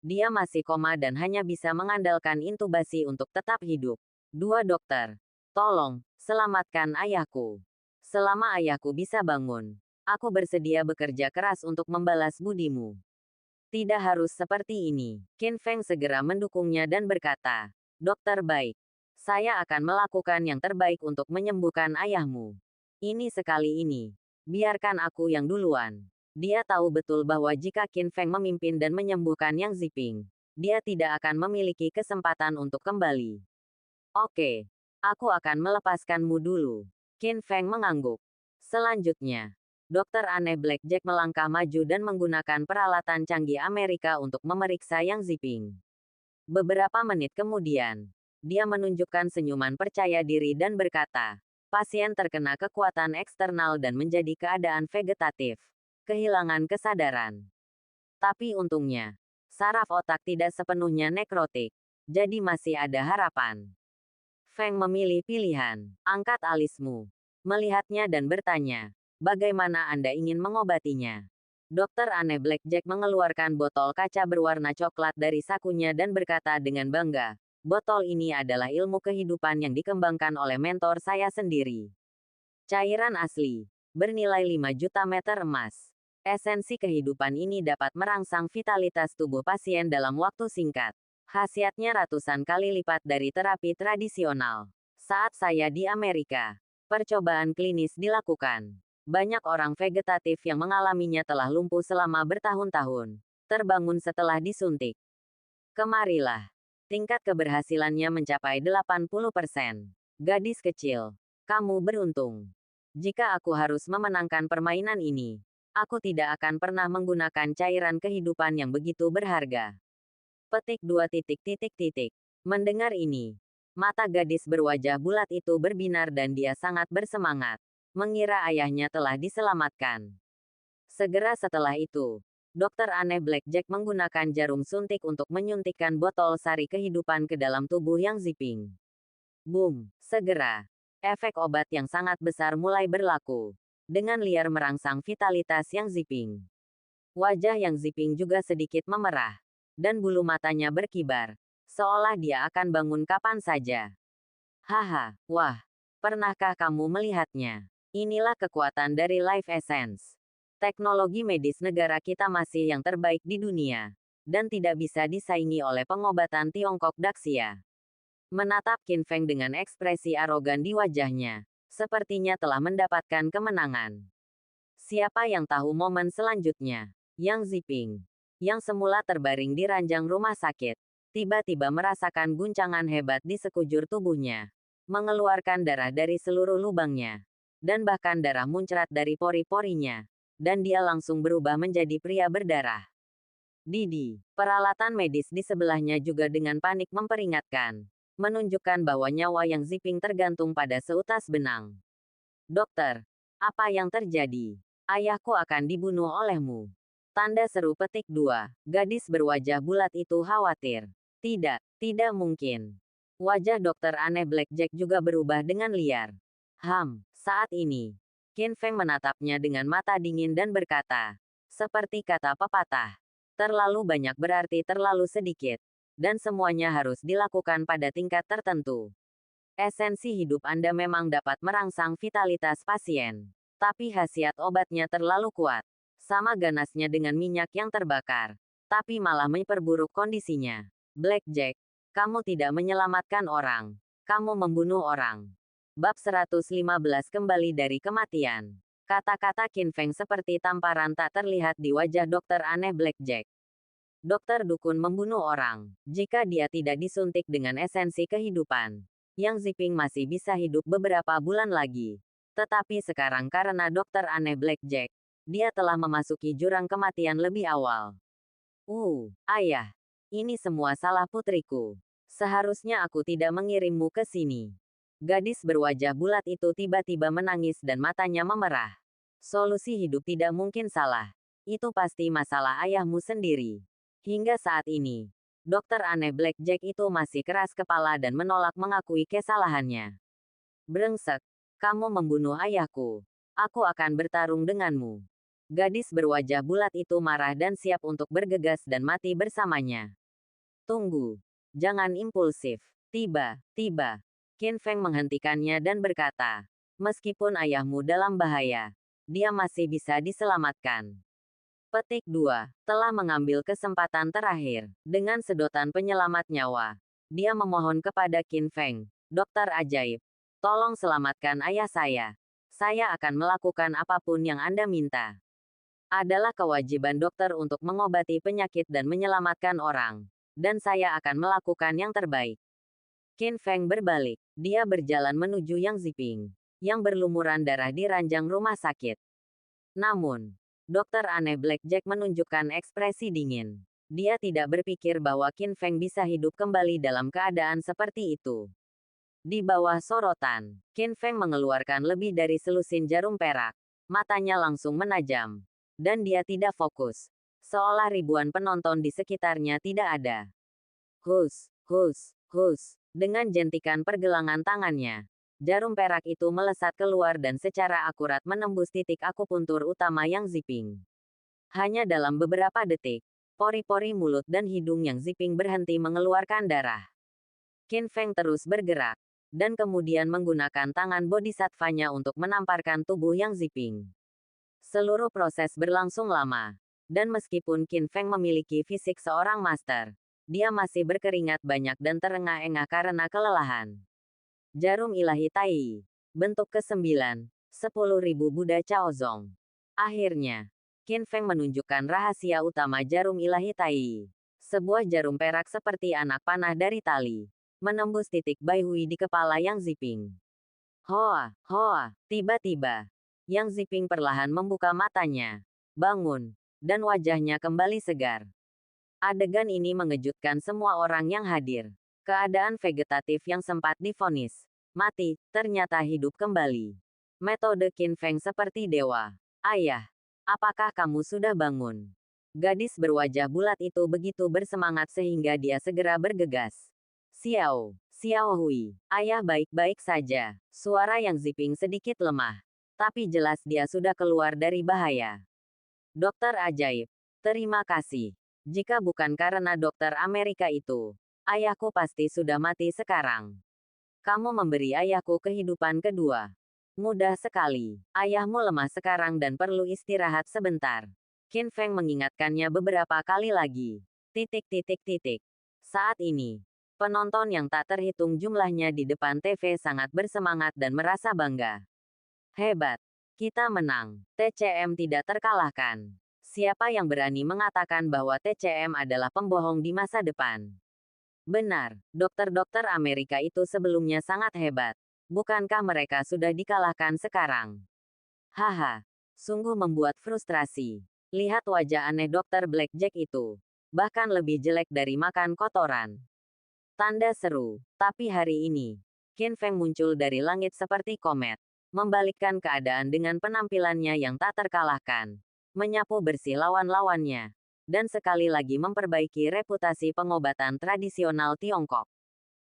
Dia masih koma dan hanya bisa mengandalkan intubasi untuk tetap hidup. 2 dokter, tolong, selamatkan ayahku. Selama ayahku bisa bangun, aku bersedia bekerja keras untuk membalas budimu. Tidak harus seperti ini." Qin Feng segera mendukungnya dan berkata, "Dokter baik. Saya akan melakukan yang terbaik untuk menyembuhkan ayahmu. Ini sekali ini. Biarkan aku yang duluan." Dia tahu betul bahwa jika Qin Feng memimpin dan menyembuhkan Yang Ziping, dia tidak akan memiliki kesempatan untuk kembali. "Oke, aku akan melepaskanmu dulu." Qin Feng mengangguk. Selanjutnya, dokter aneh Blackjack melangkah maju dan menggunakan peralatan canggih Amerika untuk memeriksa Yang Ziping. Beberapa menit kemudian, dia menunjukkan senyuman percaya diri dan berkata, "Pasien terkena kekuatan eksternal dan menjadi keadaan vegetatif. Kehilangan kesadaran. Tapi untungnya, saraf otak tidak sepenuhnya nekrotik. Jadi masih ada harapan." Feng memilih pilihan. Angkat alismu. Melihatnya dan bertanya, "Bagaimana Anda ingin mengobatinya?" Dokter aneh Blackjack mengeluarkan botol kaca berwarna coklat dari sakunya dan berkata dengan bangga, "Botol ini adalah ilmu kehidupan yang dikembangkan oleh mentor saya sendiri. Cairan asli. bernilai 5 juta meter emas. Esensi kehidupan ini dapat merangsang vitalitas tubuh pasien dalam waktu singkat. Khasiatnya ratusan kali lipat dari terapi tradisional. Saat saya di Amerika, percobaan klinis dilakukan. Banyak orang vegetatif yang mengalaminya telah lumpuh selama bertahun-tahun, terbangun setelah disuntik. Kemarilah. Tingkat keberhasilannya mencapai 80%. Gadis kecil, kamu beruntung. Jika aku harus memenangkan permainan ini, aku tidak akan pernah menggunakan cairan kehidupan yang begitu berharga. Petik 2. Mendengar ini, mata gadis berwajah bulat itu berbinar dan dia sangat bersemangat, mengira ayahnya telah diselamatkan. Segera setelah itu, Dokter Anne Blackjack menggunakan jarum suntik untuk menyuntikkan botol sari kehidupan ke dalam tubuh yang Zipping. Boom! Segera, efek obat yang sangat besar mulai berlaku. Dengan liar merangsang vitalitas yang Zipping. Wajah yang Zipping juga sedikit memerah. Dan bulu matanya berkibar. Seolah dia akan bangun kapan saja. Haha, wah. Pernahkah kamu melihatnya? Inilah kekuatan dari Life Essence. Teknologi medis negara kita masih yang terbaik di dunia. Dan tidak bisa disaingi oleh pengobatan Tiongkok Daxia. Menatap Qin Feng dengan ekspresi arogan di wajahnya. Sepertinya telah mendapatkan kemenangan. Siapa yang tahu momen selanjutnya? Yang Zipping, yang semula terbaring di ranjang rumah sakit, tiba-tiba merasakan guncangan hebat di sekujur tubuhnya. Mengeluarkan darah dari seluruh lubangnya. Dan bahkan darah muncrat dari pori-porinya. Dan dia langsung berubah menjadi pria berdarah. Didi, peralatan medis di sebelahnya juga dengan panik memperingatkan. Menunjukkan bahwa nyawa yang Zipping tergantung pada seutas benang. Dokter, apa yang terjadi? Ayahku akan dibunuh olehmu. Tanda seru petik 2. Gadis berwajah bulat itu khawatir. Tidak mungkin. Wajah Dokter Anne Blackjack juga berubah dengan liar. Saat ini, Qin Feng menatapnya dengan mata dingin dan berkata, seperti kata pepatah, terlalu banyak berarti terlalu sedikit. Dan semuanya harus dilakukan pada tingkat tertentu. Esensi hidup Anda memang dapat merangsang vitalitas pasien. Tapi khasiat obatnya terlalu kuat. Sama ganasnya dengan minyak yang terbakar. Tapi malah memperburuk kondisinya. Blackjack, kamu tidak menyelamatkan orang. Kamu membunuh orang. Bab 115 kembali dari kematian. Kata-kata Qin Feng seperti tamparan tak terlihat di wajah Dokter Anne Blackjack. Dokter dukun membunuh orang. Jika dia tidak disuntik dengan esensi kehidupan, Yang Zipping masih bisa hidup beberapa bulan lagi. Tetapi sekarang karena Dokter Anne Blackjack, dia telah memasuki jurang kematian lebih awal. Ayah. Ini semua salah putriku. Seharusnya aku tidak mengirimmu ke sini. Gadis berwajah bulat itu tiba-tiba menangis dan matanya memerah. Solusi hidup tidak mungkin salah. Itu pasti masalah ayahmu sendiri. Hingga saat ini, Dokter Anne Blackjack itu masih keras kepala dan menolak mengakui kesalahannya. Brengsek, kamu membunuh ayahku. Aku akan bertarung denganmu. Gadis berwajah bulat itu marah dan siap untuk bergegas dan mati bersamanya. Tunggu. Jangan impulsif. Tiba-tiba, Qin Feng menghentikannya dan berkata, meskipun ayahmu dalam bahaya, dia masih bisa diselamatkan. Petik 2. Telah mengambil kesempatan terakhir. Dengan sedotan penyelamat nyawa, dia memohon kepada Qin Feng, dokter ajaib. Tolong selamatkan ayah saya. Saya akan melakukan apapun yang Anda minta. Adalah kewajiban dokter untuk mengobati penyakit dan menyelamatkan orang. Dan saya akan melakukan yang terbaik. Qin Feng berbalik. Dia berjalan menuju Yang Zipping, yang berlumuran darah di ranjang rumah sakit. Namun, Dokter Anne Blackjack menunjukkan ekspresi dingin. Dia tidak berpikir bahwa Qin Feng bisa hidup kembali dalam keadaan seperti itu. Di bawah sorotan, Qin Feng mengeluarkan lebih dari selusin jarum perak. Matanya langsung menajam. Dan dia tidak fokus. Seolah ribuan penonton di sekitarnya tidak ada. Hus. Dengan jentikan pergelangan tangannya, jarum perak itu melesat keluar dan secara akurat menembus titik akupuntur utama Yang Zipping. Hanya dalam beberapa detik, pori-pori mulut dan hidung Yang Zipping berhenti mengeluarkan darah. Qin Feng terus bergerak. dan kemudian menggunakan tangan bodhisattvanya untuk menamparkan tubuh yang Ziping. Seluruh proses berlangsung lama, dan meskipun Qin Feng memiliki fisik seorang master, dia masih berkeringat banyak dan terengah-engah karena kelelahan. Jarum ilahi Tai. Bentuk ke-9. 10.000 Buddha Chaozong. Akhirnya, Qin Feng menunjukkan rahasia utama jarum ilahi Tai. Sebuah jarum perak seperti anak panah dari tali, menembus titik Baihui di kepala Yang Ziping. Hoa, hoa, tiba-tiba, Yang Ziping perlahan membuka matanya, bangun, dan wajahnya kembali segar. Adegan ini mengejutkan semua orang yang hadir. Keadaan vegetatif yang sempat divonis mati, ternyata hidup kembali. Metode Qin Feng seperti dewa. Ayah, apakah kamu sudah bangun? Gadis berwajah bulat itu begitu bersemangat sehingga dia segera bergegas. Xiao Hui, ayah baik-baik saja. Suara Yang Ziping sedikit lemah, tapi jelas dia sudah keluar dari bahaya. Dokter ajaib, terima kasih. Jika bukan karena dokter Amerika itu, ayahku pasti sudah mati sekarang. Kamu memberi ayahku kehidupan kedua. Mudah sekali. Ayahmu lemah sekarang dan perlu istirahat sebentar. Qin Feng mengingatkannya beberapa kali lagi. Saat ini, penonton yang tak terhitung jumlahnya di depan TV sangat bersemangat dan merasa bangga. Hebat. Kita menang. TCM tidak terkalahkan. Siapa yang berani mengatakan bahwa TCM adalah pembohong di masa depan? Benar, dokter-dokter Amerika itu sebelumnya sangat hebat. Bukankah mereka sudah dikalahkan sekarang? Haha, sungguh membuat frustrasi. Lihat wajah aneh dokter Blackjack itu. Bahkan lebih jelek dari makan kotoran. Tanda seru. Tapi hari ini, Qin Feng muncul dari langit seperti komet. Membalikkan keadaan dengan penampilannya yang tak terkalahkan. Menyapu bersih lawan-lawannya. Dan sekali lagi memperbaiki reputasi pengobatan tradisional Tiongkok.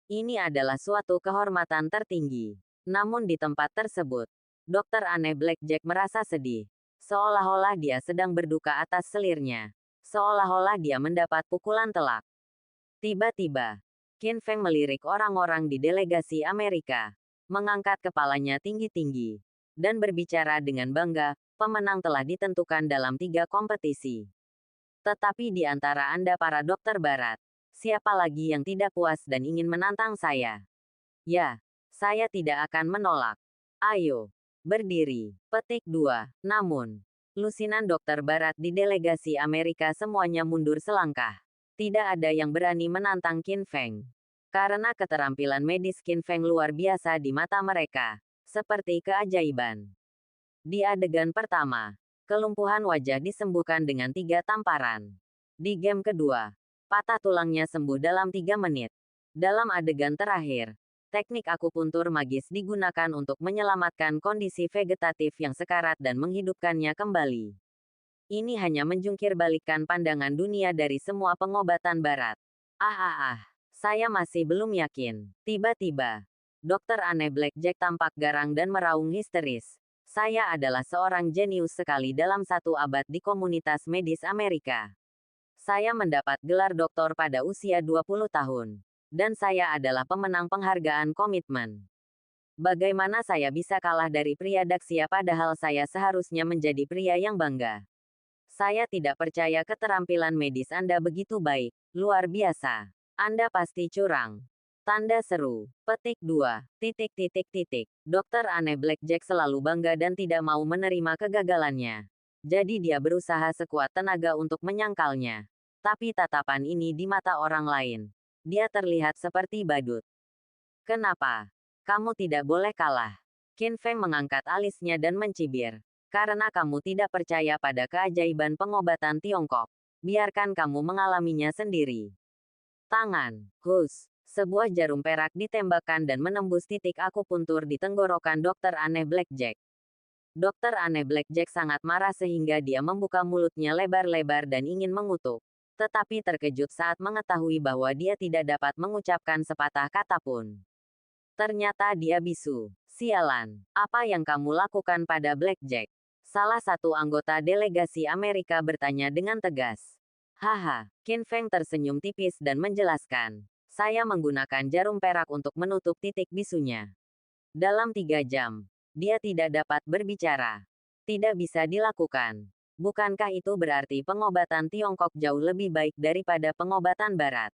Ini adalah suatu kehormatan tertinggi. Namun di tempat tersebut, dokter aneh Blackjack merasa sedih. Seolah-olah dia sedang berduka atas selirnya. Seolah-olah dia mendapat pukulan telak. Tiba-tiba, Qin Feng melirik orang-orang di delegasi Amerika, mengangkat kepalanya tinggi-tinggi, dan berbicara dengan bangga, pemenang telah ditentukan dalam 3 kompetisi. Tetapi di antara Anda para dokter barat, siapa lagi yang tidak puas dan ingin menantang saya? Ya, saya tidak akan menolak. Ayo, berdiri. Petik 2. Namun, lusinan dokter barat di delegasi Amerika semuanya mundur selangkah. Tidak ada yang berani menantang Qin Feng. Karena keterampilan medis Qin Feng luar biasa di mata mereka. Seperti keajaiban. Di adegan pertama, kelumpuhan wajah disembuhkan dengan 3 tamparan. Di game kedua, patah tulangnya sembuh dalam 3 menit. Dalam adegan terakhir, teknik akupuntur magis digunakan untuk menyelamatkan kondisi vegetatif yang sekarat dan menghidupkannya kembali. Ini hanya menjungkir balikan pandangan dunia dari semua pengobatan barat. Saya masih belum yakin. Tiba-tiba, dokter aneh Blackjack tampak garang dan meraung histeris. Saya adalah seorang jenius sekali dalam 1 abad di komunitas medis Amerika. Saya mendapat gelar doktor pada usia 20 tahun. Dan saya adalah pemenang penghargaan komitmen. Bagaimana saya bisa kalah dari pria Daxia padahal saya seharusnya menjadi pria yang bangga? Saya tidak percaya keterampilan medis Anda begitu baik. Luar biasa. Anda pasti curang. Tanda seru. Petik 2. Dokter aneh Blackjack selalu bangga dan tidak mau menerima kegagalannya. Jadi dia berusaha sekuat tenaga untuk menyangkalnya. Tapi tatapan ini di mata orang lain. Dia terlihat seperti badut. Kenapa? Kamu tidak boleh kalah. Qin Feng mengangkat alisnya dan mencibir. Karena kamu tidak percaya pada keajaiban pengobatan Tiongkok. Biarkan kamu mengalaminya sendiri. Tangan. Hus. Sebuah jarum perak ditembakkan dan menembus titik akupuntur di tenggorokan dokter aneh Blackjack. Dokter aneh Blackjack sangat marah sehingga dia membuka mulutnya lebar-lebar dan ingin mengutuk. Tetapi terkejut saat mengetahui bahwa dia tidak dapat mengucapkan sepatah kata pun. Ternyata dia bisu. Sialan, apa yang kamu lakukan pada Blackjack? Salah satu anggota delegasi Amerika bertanya dengan tegas. Haha, Qin Feng tersenyum tipis dan menjelaskan. Saya menggunakan jarum perak untuk menutup titik bisunya. Dalam 3 jam, dia tidak dapat berbicara. Tidak bisa dilakukan. Bukankah itu berarti pengobatan Tiongkok jauh lebih baik daripada pengobatan Barat?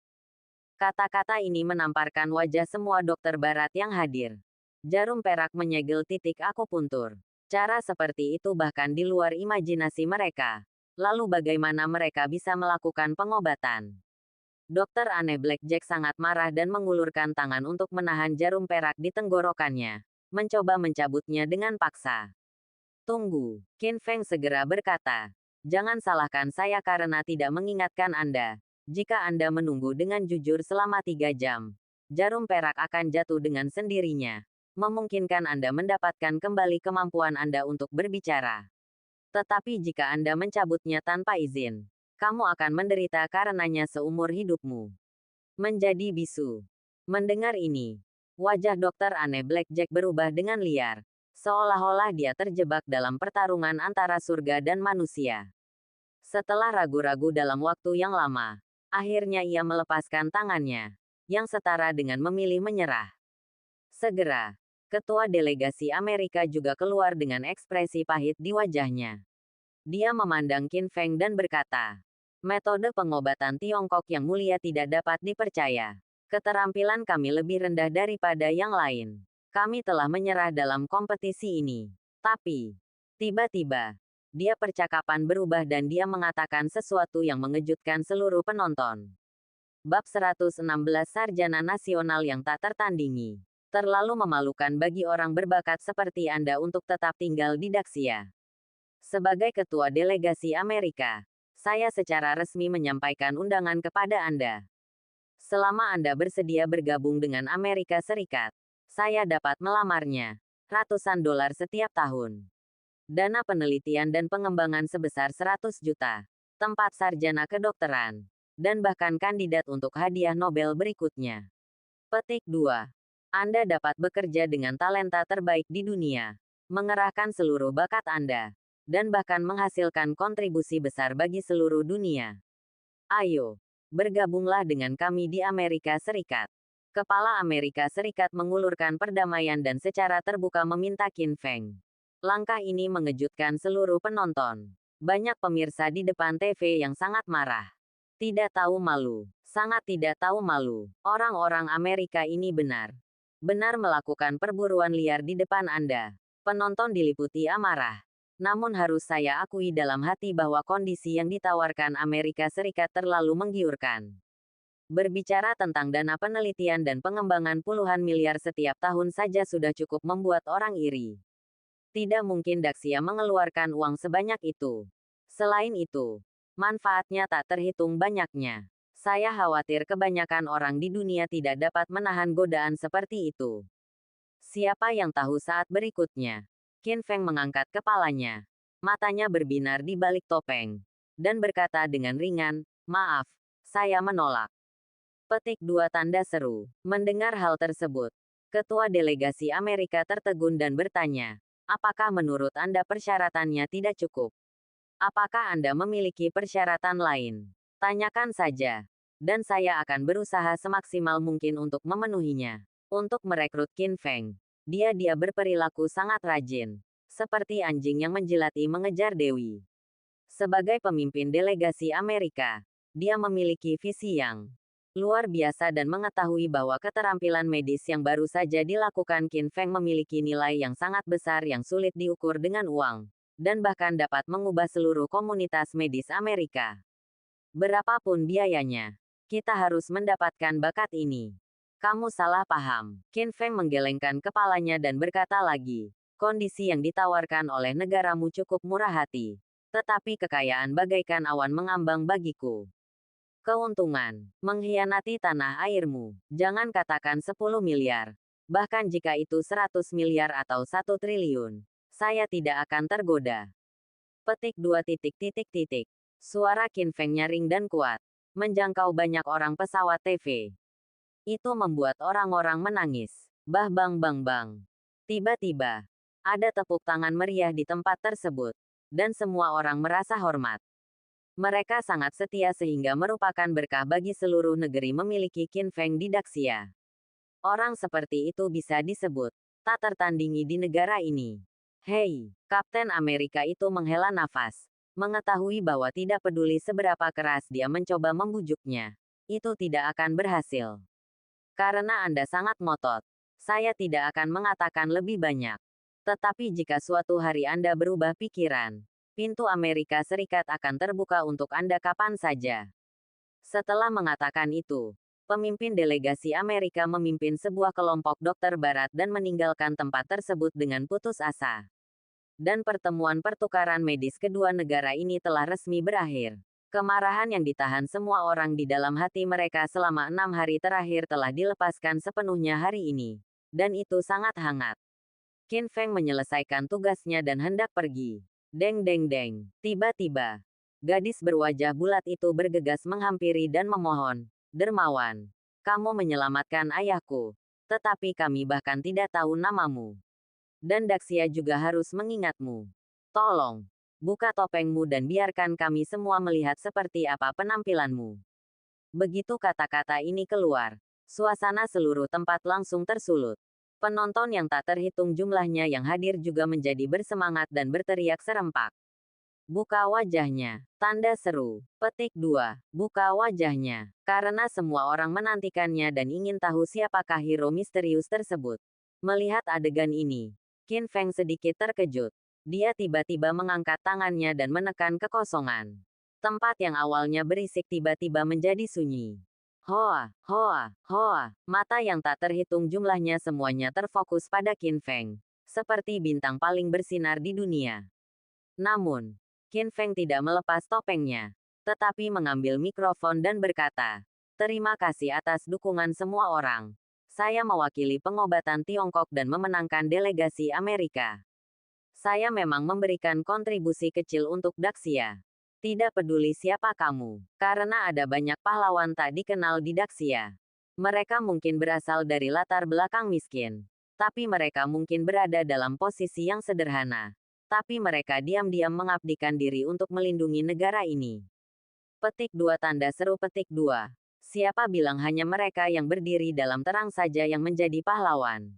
Kata-kata ini menamparkan wajah semua dokter Barat yang hadir. Jarum perak menyegel titik akupuntur. Cara seperti itu bahkan di luar imajinasi mereka. Lalu bagaimana mereka bisa melakukan pengobatan? Dokter aneh Blackjack sangat marah dan mengulurkan tangan untuk menahan jarum perak di tenggorokannya. Mencoba mencabutnya dengan paksa. Tunggu, Qin Feng segera berkata. Jangan salahkan saya karena tidak mengingatkan Anda. Jika Anda menunggu dengan jujur selama 3 jam, jarum perak akan jatuh dengan sendirinya. Memungkinkan Anda mendapatkan kembali kemampuan Anda untuk berbicara. Tetapi jika Anda mencabutnya tanpa izin, kamu akan menderita karenanya seumur hidupmu. Menjadi bisu. Mendengar ini, wajah dokter aneh Blackjack berubah dengan liar. Seolah-olah dia terjebak dalam pertarungan antara surga dan manusia. Setelah ragu-ragu dalam waktu yang lama, akhirnya ia melepaskan tangannya, yang setara dengan memilih menyerah. Segera, ketua delegasi Amerika juga keluar dengan ekspresi pahit di wajahnya. Dia memandang Qin Feng dan berkata, metode pengobatan Tiongkok yang mulia tidak dapat dipercaya. Keterampilan kami lebih rendah daripada yang lain. Kami telah menyerah dalam kompetisi ini. Tapi, tiba-tiba, dia percakapan berubah dan dia mengatakan sesuatu yang mengejutkan seluruh penonton. Bab 116 Sarjana Nasional yang tak tertandingi. Terlalu memalukan bagi orang berbakat seperti Anda untuk tetap tinggal di Daxia. Sebagai ketua delegasi Amerika, saya secara resmi menyampaikan undangan kepada Anda. Selama Anda bersedia bergabung dengan Amerika Serikat, saya dapat melamarnya. Ratusan dolar setiap tahun. Dana penelitian dan pengembangan sebesar 100 juta. Tempat sarjana kedokteran. Dan bahkan kandidat untuk hadiah Nobel berikutnya. Petik 2. Anda dapat bekerja dengan talenta terbaik di dunia. Mengerahkan seluruh bakat Anda. Dan bahkan menghasilkan kontribusi besar bagi seluruh dunia. Ayo, bergabunglah dengan kami di Amerika Serikat. Kepala Amerika Serikat mengulurkan perdamaian dan secara terbuka meminta Qin Feng. Langkah ini mengejutkan seluruh penonton. Banyak pemirsa di depan TV yang sangat marah. Tidak tahu malu, sangat tidak tahu malu. Orang-orang Amerika ini benar melakukan perburuan liar di depan Anda. Penonton diliputi amarah. Namun harus saya akui dalam hati bahwa kondisi yang ditawarkan Amerika Serikat terlalu menggiurkan. Berbicara tentang dana penelitian dan pengembangan puluhan miliar setiap tahun saja sudah cukup membuat orang iri. Tidak mungkin Daxia mengeluarkan uang sebanyak itu. Selain itu, manfaatnya tak terhitung banyaknya. Saya khawatir kebanyakan orang di dunia tidak dapat menahan godaan seperti itu. Siapa yang tahu saat berikutnya? Qin Feng mengangkat kepalanya. Matanya berbinar di balik topeng. Dan berkata dengan ringan, maaf, saya menolak. Petik 2 tanda seru. Mendengar hal tersebut, ketua delegasi Amerika tertegun dan bertanya, apakah menurut Anda persyaratannya tidak cukup? Apakah Anda memiliki persyaratan lain? Tanyakan saja. Dan saya akan berusaha semaksimal mungkin untuk memenuhinya. Untuk merekrut Qin Feng. Dia berperilaku sangat rajin. Seperti anjing yang menjilati mengejar Dewi. Sebagai pemimpin delegasi Amerika, dia memiliki visi yang luar biasa dan mengetahui bahwa keterampilan medis yang baru saja dilakukan Qin Feng memiliki nilai yang sangat besar yang sulit diukur dengan uang. Dan bahkan dapat mengubah seluruh komunitas medis Amerika. Berapapun biayanya, kita harus mendapatkan bakat ini. Kamu salah paham. Qin Feng menggelengkan kepalanya dan berkata lagi, kondisi yang ditawarkan oleh negaramu cukup murah hati. Tetapi kekayaan bagaikan awan mengambang bagiku. Keuntungan, mengkhianati tanah airmu. Jangan katakan 10 miliar. Bahkan jika itu 100 miliar atau 1 triliun. Saya tidak akan tergoda. Petik 2 titik. Suara Qin Feng nyaring dan kuat. Menjangkau banyak orang pesawat TV. Itu membuat orang-orang menangis. Bah bang bang bang. Tiba-tiba, ada tepuk tangan meriah di tempat tersebut. Dan semua orang merasa hormat. Mereka sangat setia sehingga merupakan berkah bagi seluruh negeri memiliki Qin Feng di Daxia. Orang seperti itu bisa disebut tak tertandingi di negara ini. Hei, Kapten Amerika itu menghela nafas. Mengetahui bahwa tidak peduli seberapa keras dia mencoba membujuknya, itu tidak akan berhasil. Karena Anda sangat ngotot, saya tidak akan mengatakan lebih banyak. Tetapi jika suatu hari Anda berubah pikiran, pintu Amerika Serikat akan terbuka untuk Anda kapan saja. Setelah mengatakan itu, pemimpin delegasi Amerika memimpin sebuah kelompok dokter barat dan meninggalkan tempat tersebut dengan putus asa. Dan pertemuan pertukaran medis kedua negara ini telah resmi berakhir. Kemarahan yang ditahan semua orang di dalam hati mereka selama 6 hari terakhir telah dilepaskan sepenuhnya hari ini. Dan itu sangat hangat. Qin Feng menyelesaikan tugasnya dan hendak pergi. Deng deng deng. Tiba-tiba, gadis berwajah bulat itu bergegas menghampiri dan memohon, "Dermawan, kamu menyelamatkan ayahku. Tetapi kami bahkan tidak tahu namamu. Dan Daxia juga harus mengingatmu. Tolong, buka topengmu dan biarkan kami semua melihat seperti apa penampilanmu." Begitu kata-kata ini keluar, suasana seluruh tempat langsung tersulut. Penonton yang tak terhitung jumlahnya yang hadir juga menjadi bersemangat dan berteriak serempak. Buka wajahnya. Tanda seru. Petik 2. Buka wajahnya. Karena semua orang menantikannya dan ingin tahu siapakah hero misterius tersebut. Melihat adegan ini, Qin Feng sedikit terkejut. Dia tiba-tiba mengangkat tangannya dan menekan kekosongan. Tempat yang awalnya berisik tiba-tiba menjadi sunyi. Hoa, hoa, hoa. Mata yang tak terhitung jumlahnya semuanya terfokus pada Qin Feng. Seperti bintang paling bersinar di dunia. Namun, Qin Feng tidak melepas topengnya. Tetapi mengambil mikrofon dan berkata, "Terima kasih atas dukungan semua orang. Saya mewakili pengobatan Tiongkok dan memenangkan delegasi Amerika. Saya memang memberikan kontribusi kecil untuk Daxia. Tidak peduli siapa kamu, karena ada banyak pahlawan tak dikenal di Daxia. Mereka mungkin berasal dari latar belakang miskin. Tapi mereka mungkin berada dalam posisi yang sederhana. Tapi mereka diam-diam mengabdikan diri untuk melindungi negara ini." Petik 2 tanda seru petik 2. Siapa bilang hanya mereka yang berdiri dalam terang saja yang menjadi pahlawan?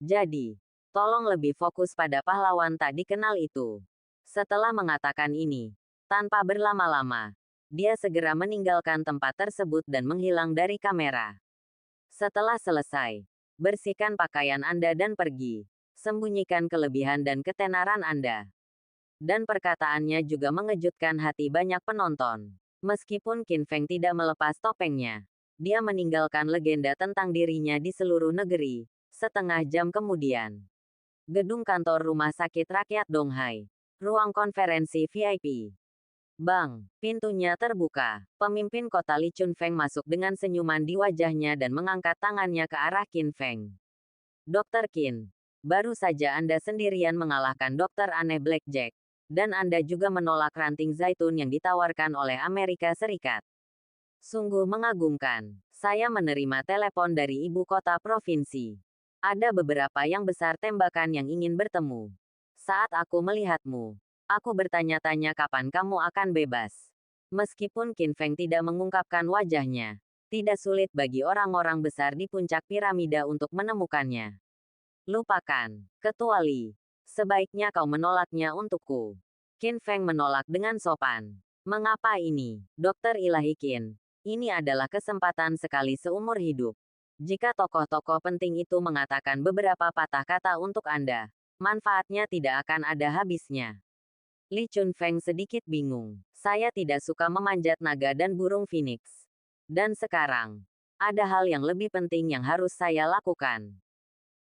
Jadi, tolong lebih fokus pada pahlawan tak dikenal itu. Setelah mengatakan ini, tanpa berlama-lama, dia segera meninggalkan tempat tersebut dan menghilang dari kamera. Setelah selesai, bersihkan pakaian Anda dan pergi. Sembunyikan kelebihan dan ketenaran Anda. Dan perkataannya juga mengejutkan hati banyak penonton. Meskipun Qin Feng tidak melepas topengnya, dia meninggalkan legenda tentang dirinya di seluruh negeri. Setengah jam kemudian, gedung kantor Rumah Sakit Rakyat Donghai. Ruang konferensi VIP. Bang, pintunya terbuka. Pemimpin kota Li Chunfeng masuk dengan senyuman di wajahnya dan mengangkat tangannya ke arah Qin Feng. "Dr. Qin, baru saja Anda sendirian mengalahkan Dokter Aneh Blackjack. Dan Anda juga menolak ranting zaitun yang ditawarkan oleh Amerika Serikat. Sungguh mengagumkan. Saya menerima telepon dari ibu kota provinsi. Ada beberapa yang besar tembakan yang ingin bertemu. Saat aku melihatmu, aku bertanya-tanya kapan kamu akan bebas." Meskipun Qin Feng tidak mengungkapkan wajahnya, tidak sulit bagi orang-orang besar di puncak piramida untuk menemukannya. "Lupakan, Ketua Li. Sebaiknya kau menolaknya untukku." Qin Feng menolak dengan sopan. "Mengapa ini, Dokter Ilahi Qin? Ini adalah kesempatan sekali seumur hidup. Jika tokoh-tokoh penting itu mengatakan beberapa patah kata untuk Anda, manfaatnya tidak akan ada habisnya." Li Chunfeng sedikit bingung. "Saya tidak suka memanjat naga dan burung phoenix. Dan sekarang, ada hal yang lebih penting yang harus saya lakukan."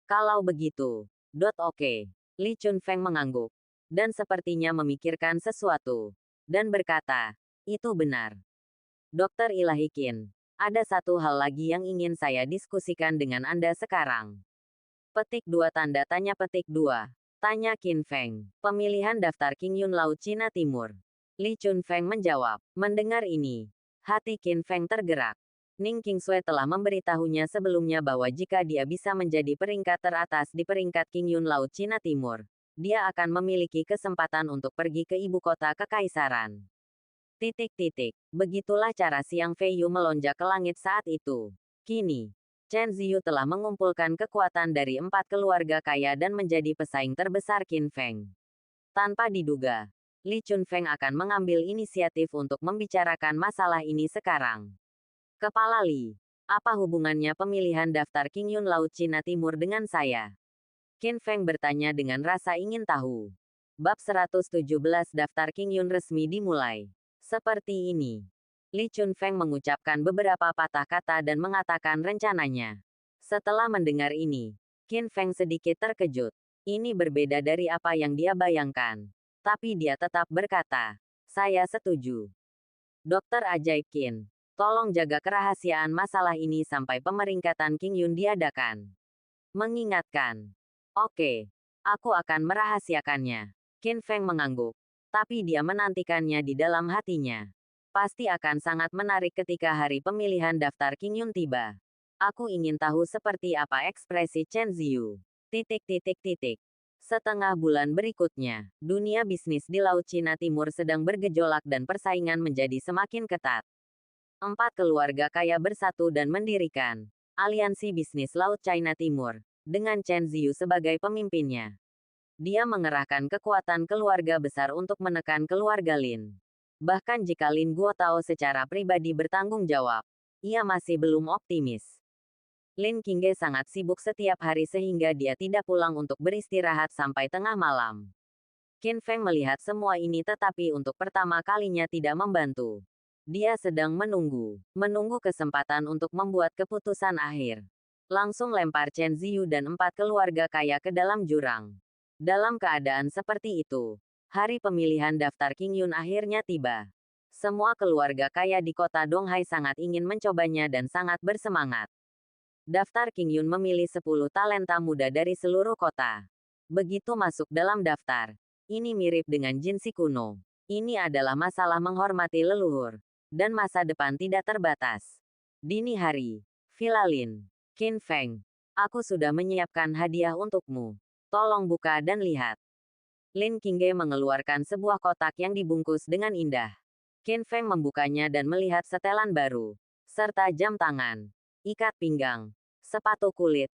"Kalau begitu, oke." Li Chunfeng mengangguk. Dan sepertinya memikirkan sesuatu. Dan berkata, "Itu benar. Dokter Ilahi Qin, ada satu hal lagi yang ingin saya diskusikan dengan Anda sekarang." Petik 2 tanda tanya petik 2. Tanya Qin Feng. Pemilihan daftar King Yun Laut Cina Timur. Li Chunfeng menjawab. Mendengar ini, hati Qin Feng tergerak. Ning Qingsui telah memberitahunya sebelumnya bahwa jika dia bisa menjadi peringkat teratas di peringkat King Yun Laut Cina Timur, dia akan memiliki kesempatan untuk pergi ke ibu kota kekaisaran. Begitulah cara Xiang Feiyu melonjak ke langit saat itu. Kini, Chen Ziyu telah mengumpulkan kekuatan dari 4 keluarga kaya dan menjadi pesaing terbesar Qin Feng. Tanpa diduga, Li Chunfeng akan mengambil inisiatif untuk membicarakan masalah ini sekarang. Kepala Li, apa hubungannya pemilihan daftar Qingyun Laut Cina Timur dengan saya? Qin Feng bertanya dengan rasa ingin tahu. Bab 117 Daftar Qingyun resmi dimulai. Seperti ini. Li Chunfeng mengucapkan beberapa patah kata dan mengatakan rencananya. Setelah mendengar ini, Qin Feng sedikit terkejut. Ini berbeda dari apa yang dia bayangkan. Tapi dia tetap berkata, saya setuju. Dokter Ajaib Qin, tolong jaga kerahasiaan masalah ini sampai pemeringkatan Qingyun diadakan. Mengingatkan. Oke, aku akan merahasiakannya. Qin Feng mengangguk. Tapi dia menantikannya di dalam hatinya. Pasti akan sangat menarik ketika hari pemilihan daftar Qingyun tiba. Aku ingin tahu seperti apa ekspresi Chen Ziyu. Setengah bulan berikutnya, dunia bisnis di Laut Cina Timur sedang bergejolak dan persaingan menjadi semakin ketat. 4 keluarga kaya bersatu dan mendirikan Aliansi Bisnis Laut China Timur, dengan Chen Ziyu sebagai pemimpinnya. Dia mengerahkan kekuatan keluarga besar untuk menekan keluarga Lin. Bahkan jika Lin Guotao secara pribadi bertanggung jawab, ia masih belum optimis. Lin Qingge sangat sibuk setiap hari sehingga dia tidak pulang untuk beristirahat sampai tengah malam. Qin Feng melihat semua ini tetapi untuk pertama kalinya tidak membantu. Dia sedang menunggu kesempatan untuk membuat keputusan akhir. Langsung lempar Chen Ziyu dan 4 keluarga kaya ke dalam jurang. Dalam keadaan seperti itu, hari pemilihan daftar Qingyun akhirnya tiba. Semua keluarga kaya di kota Donghai sangat ingin mencobanya dan sangat bersemangat. Daftar Qingyun memilih 10 talenta muda dari seluruh kota. Begitu masuk dalam daftar, ini mirip dengan jinsi kuno. Ini adalah masalah menghormati leluhur. Dan masa depan tidak terbatas. Dini hari, Villa Lin. Qin Feng, aku sudah menyiapkan hadiah untukmu. Tolong buka dan lihat. Lin Qingge mengeluarkan sebuah kotak yang dibungkus dengan indah. Qin Feng membukanya dan melihat setelan baru, serta jam tangan, ikat pinggang, sepatu kulit,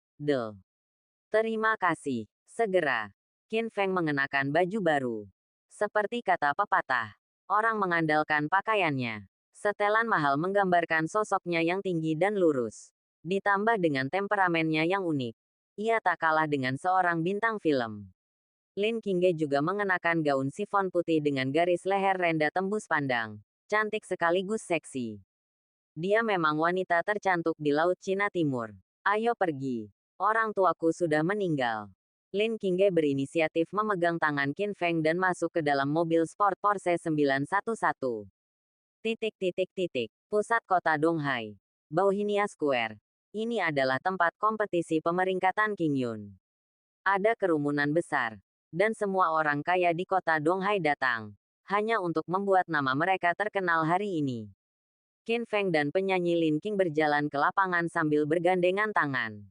Terima kasih. Segera, Qin Feng mengenakan baju baru. Seperti kata pepatah, orang mengandalkan pakaiannya. Setelan mahal menggambarkan sosoknya yang tinggi dan lurus. Ditambah dengan temperamennya yang unik. Ia tak kalah dengan seorang bintang film. Lin Qingge juga mengenakan gaun sifon putih dengan garis leher rendah tembus pandang. Cantik sekaligus seksi. Dia memang wanita tercantik di Laut Cina Timur. Ayo pergi. Orang tuaku sudah meninggal. Lin Qingge berinisiatif memegang tangan Qin Feng dan masuk ke dalam mobil sport Porsche 911. Pusat kota Donghai. Bauhinia Square. Ini adalah tempat kompetisi pemeringkatan Qingyun. Ada kerumunan besar. Dan semua orang kaya di kota Donghai datang. Hanya untuk membuat nama mereka terkenal hari ini. Qin Feng dan penyanyi Lin Qing berjalan ke lapangan sambil bergandengan tangan.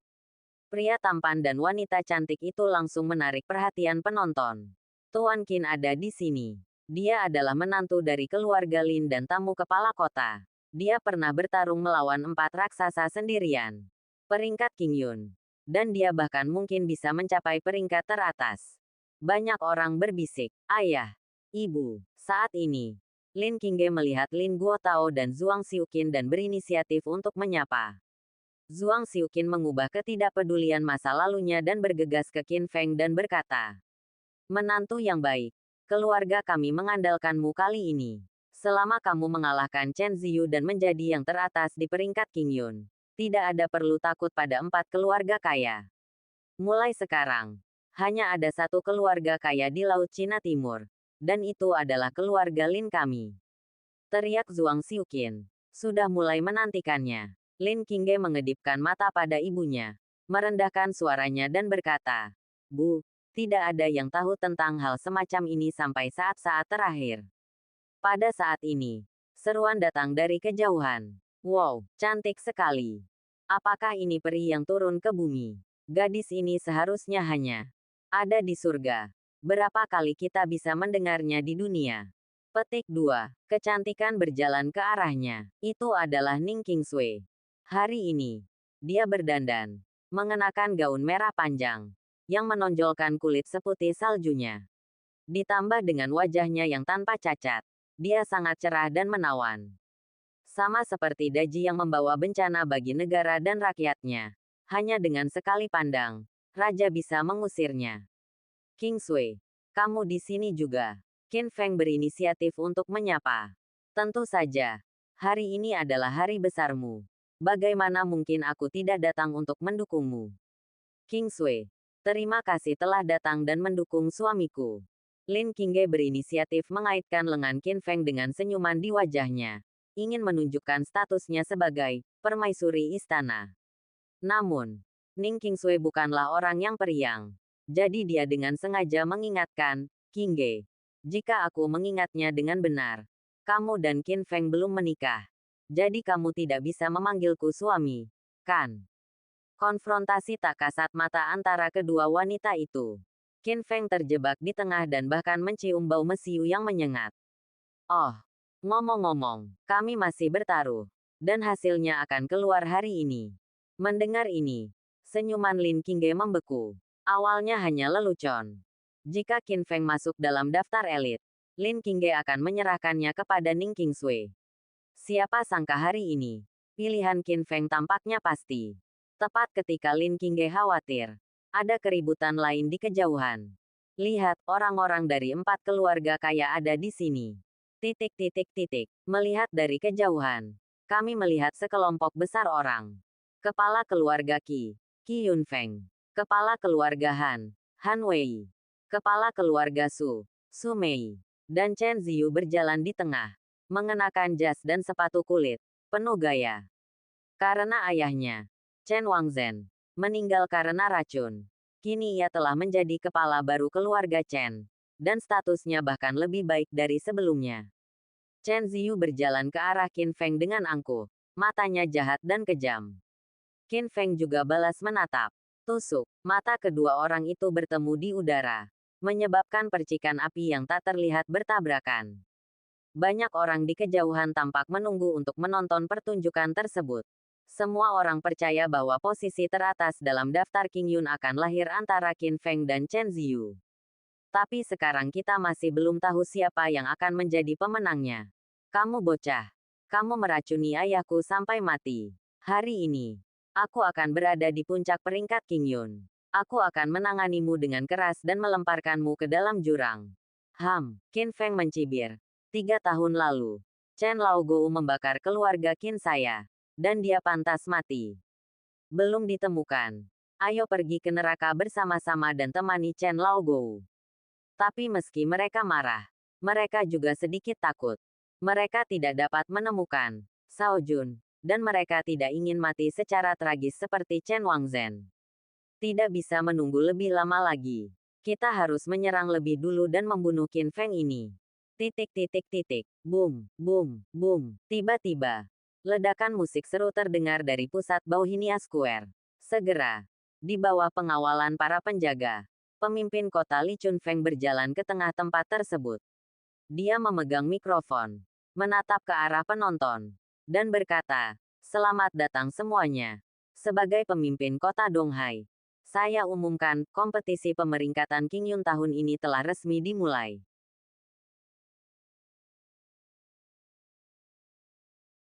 Pria tampan dan wanita cantik itu langsung menarik perhatian penonton. Tuan Qin ada di sini. Dia adalah menantu dari keluarga Lin dan tamu kepala kota. Dia pernah bertarung melawan 4 raksasa sendirian. Peringkat Qingyun. Dan dia bahkan mungkin bisa mencapai peringkat teratas. Banyak orang berbisik, ayah, ibu. Saat ini, Lin Qingge melihat Lin Guotao dan Zhuang Xiuqin dan berinisiatif untuk menyapa. Zhuang Xiuqin mengubah ketidakpedulian masa lalunya dan bergegas ke Qin Feng dan berkata, menantu yang baik. Keluarga kami mengandalkanmu kali ini. Selama kamu mengalahkan Chen Ziyu dan menjadi yang teratas di peringkat Qingyun, tidak ada perlu takut pada 4 keluarga kaya. Mulai sekarang, hanya ada 1 keluarga kaya di Laut Cina Timur, dan itu adalah keluarga Lin kami. Teriak Zhuang Xiuqin. Sudah mulai menantikannya. Lin Qingge mengedipkan mata pada ibunya, merendahkan suaranya dan berkata, Bu, tidak ada yang tahu tentang hal semacam ini sampai saat-saat terakhir. Pada saat ini, seruan datang dari kejauhan. Wow, cantik sekali. Apakah ini peri yang turun ke bumi? Gadis ini seharusnya hanya ada di surga. Berapa kali kita bisa mendengarnya di dunia? Petik 2. Kecantikan berjalan ke arahnya. Itu adalah Ning Qingsui. Hari ini, dia berdandan, mengenakan gaun merah panjang, yang menonjolkan kulit seputih saljunya. Ditambah dengan wajahnya yang tanpa cacat, dia sangat cerah dan menawan. Sama seperti Daji yang membawa bencana bagi negara dan rakyatnya. Hanya dengan sekali pandang, Raja bisa mengusirnya. Qingsui, kamu di sini juga. Qin Feng berinisiatif untuk menyapa. Tentu saja, hari ini adalah hari besarmu. Bagaimana mungkin aku tidak datang untuk mendukungmu? Qingsui, terima kasih telah datang dan mendukung suamiku. Lin Qingge berinisiatif mengaitkan lengan Qin Feng dengan senyuman di wajahnya. Ingin menunjukkan statusnya sebagai permaisuri istana. Namun, Ning Qingsui bukanlah orang yang periang. Jadi dia dengan sengaja mengingatkan, Qingge, jika aku mengingatnya dengan benar, kamu dan Qin Feng belum menikah. Jadi kamu tidak bisa memanggilku suami, kan? Konfrontasi tak kasat mata antara kedua wanita itu. Qin Feng terjebak di tengah dan bahkan mencium bau mesiu yang menyengat. Oh, ngomong-ngomong, kami masih bertaruh. Dan hasilnya akan keluar hari ini. Mendengar ini, senyuman Lin Qingge membeku. Awalnya hanya lelucon. Jika Qin Feng masuk dalam daftar elit, Lin Qingge akan menyerahkannya kepada Ning Qingsui. Siapa sangka hari ini, pilihan Qin Feng tampaknya pasti. Tepat ketika Lin Qingge khawatir, ada keributan lain di kejauhan. Lihat, orang-orang dari 4 keluarga kaya ada di sini. Melihat dari kejauhan, kami melihat sekelompok besar orang. Kepala keluarga Qi Yunfeng. Kepala keluarga Han Wei. Kepala keluarga Su Mei. Dan Chen Ziyu berjalan di tengah, mengenakan jas dan sepatu kulit, penuh gaya. Karena ayahnya, Chen Wangzhen, meninggal karena racun. Kini ia telah menjadi kepala baru keluarga Chen, dan statusnya bahkan lebih baik dari sebelumnya. Chen Ziyu berjalan ke arah Qin Feng dengan angkuh, matanya jahat dan kejam. Qin Feng juga balas menatap. Tusuk, mata kedua orang itu bertemu di udara, menyebabkan percikan api yang tak terlihat bertabrakan. Banyak orang di kejauhan tampak menunggu untuk menonton pertunjukan tersebut. Semua orang percaya bahwa posisi teratas dalam daftar King Yun akan lahir antara Qin Feng dan Chen Ziyu. Tapi sekarang kita masih belum tahu siapa yang akan menjadi pemenangnya. Kamu bocah. Kamu meracuni ayahku sampai mati. Hari ini, aku akan berada di puncak peringkat King Yun. Aku akan menanganimu dengan keras dan melemparkanmu ke dalam jurang. Qin Feng mencibir. 3 tahun lalu, Chen Laogou membakar keluarga Qin saya. Dan dia pantas mati. Belum ditemukan. Ayo pergi ke neraka bersama-sama dan temani Chen Laogou. Tapi meski mereka marah, mereka juga sedikit takut. Mereka tidak dapat menemukan Shao Jun, dan mereka tidak ingin mati secara tragis seperti Chen Wangzhen. Tidak bisa menunggu lebih lama lagi. Kita harus menyerang lebih dulu dan membunuh Qin Feng ini. Boom, boom, boom. Tiba-tiba, ledakan musik seru terdengar dari pusat Bauhinia Square. Segera, di bawah pengawalan para penjaga, pemimpin kota Li Chunfeng berjalan ke tengah tempat tersebut. Dia memegang mikrofon, menatap ke arah penonton, dan berkata, "Selamat datang semuanya. Sebagai pemimpin kota Donghai, saya umumkan, kompetisi pemeringkatan King Yun tahun ini telah resmi dimulai.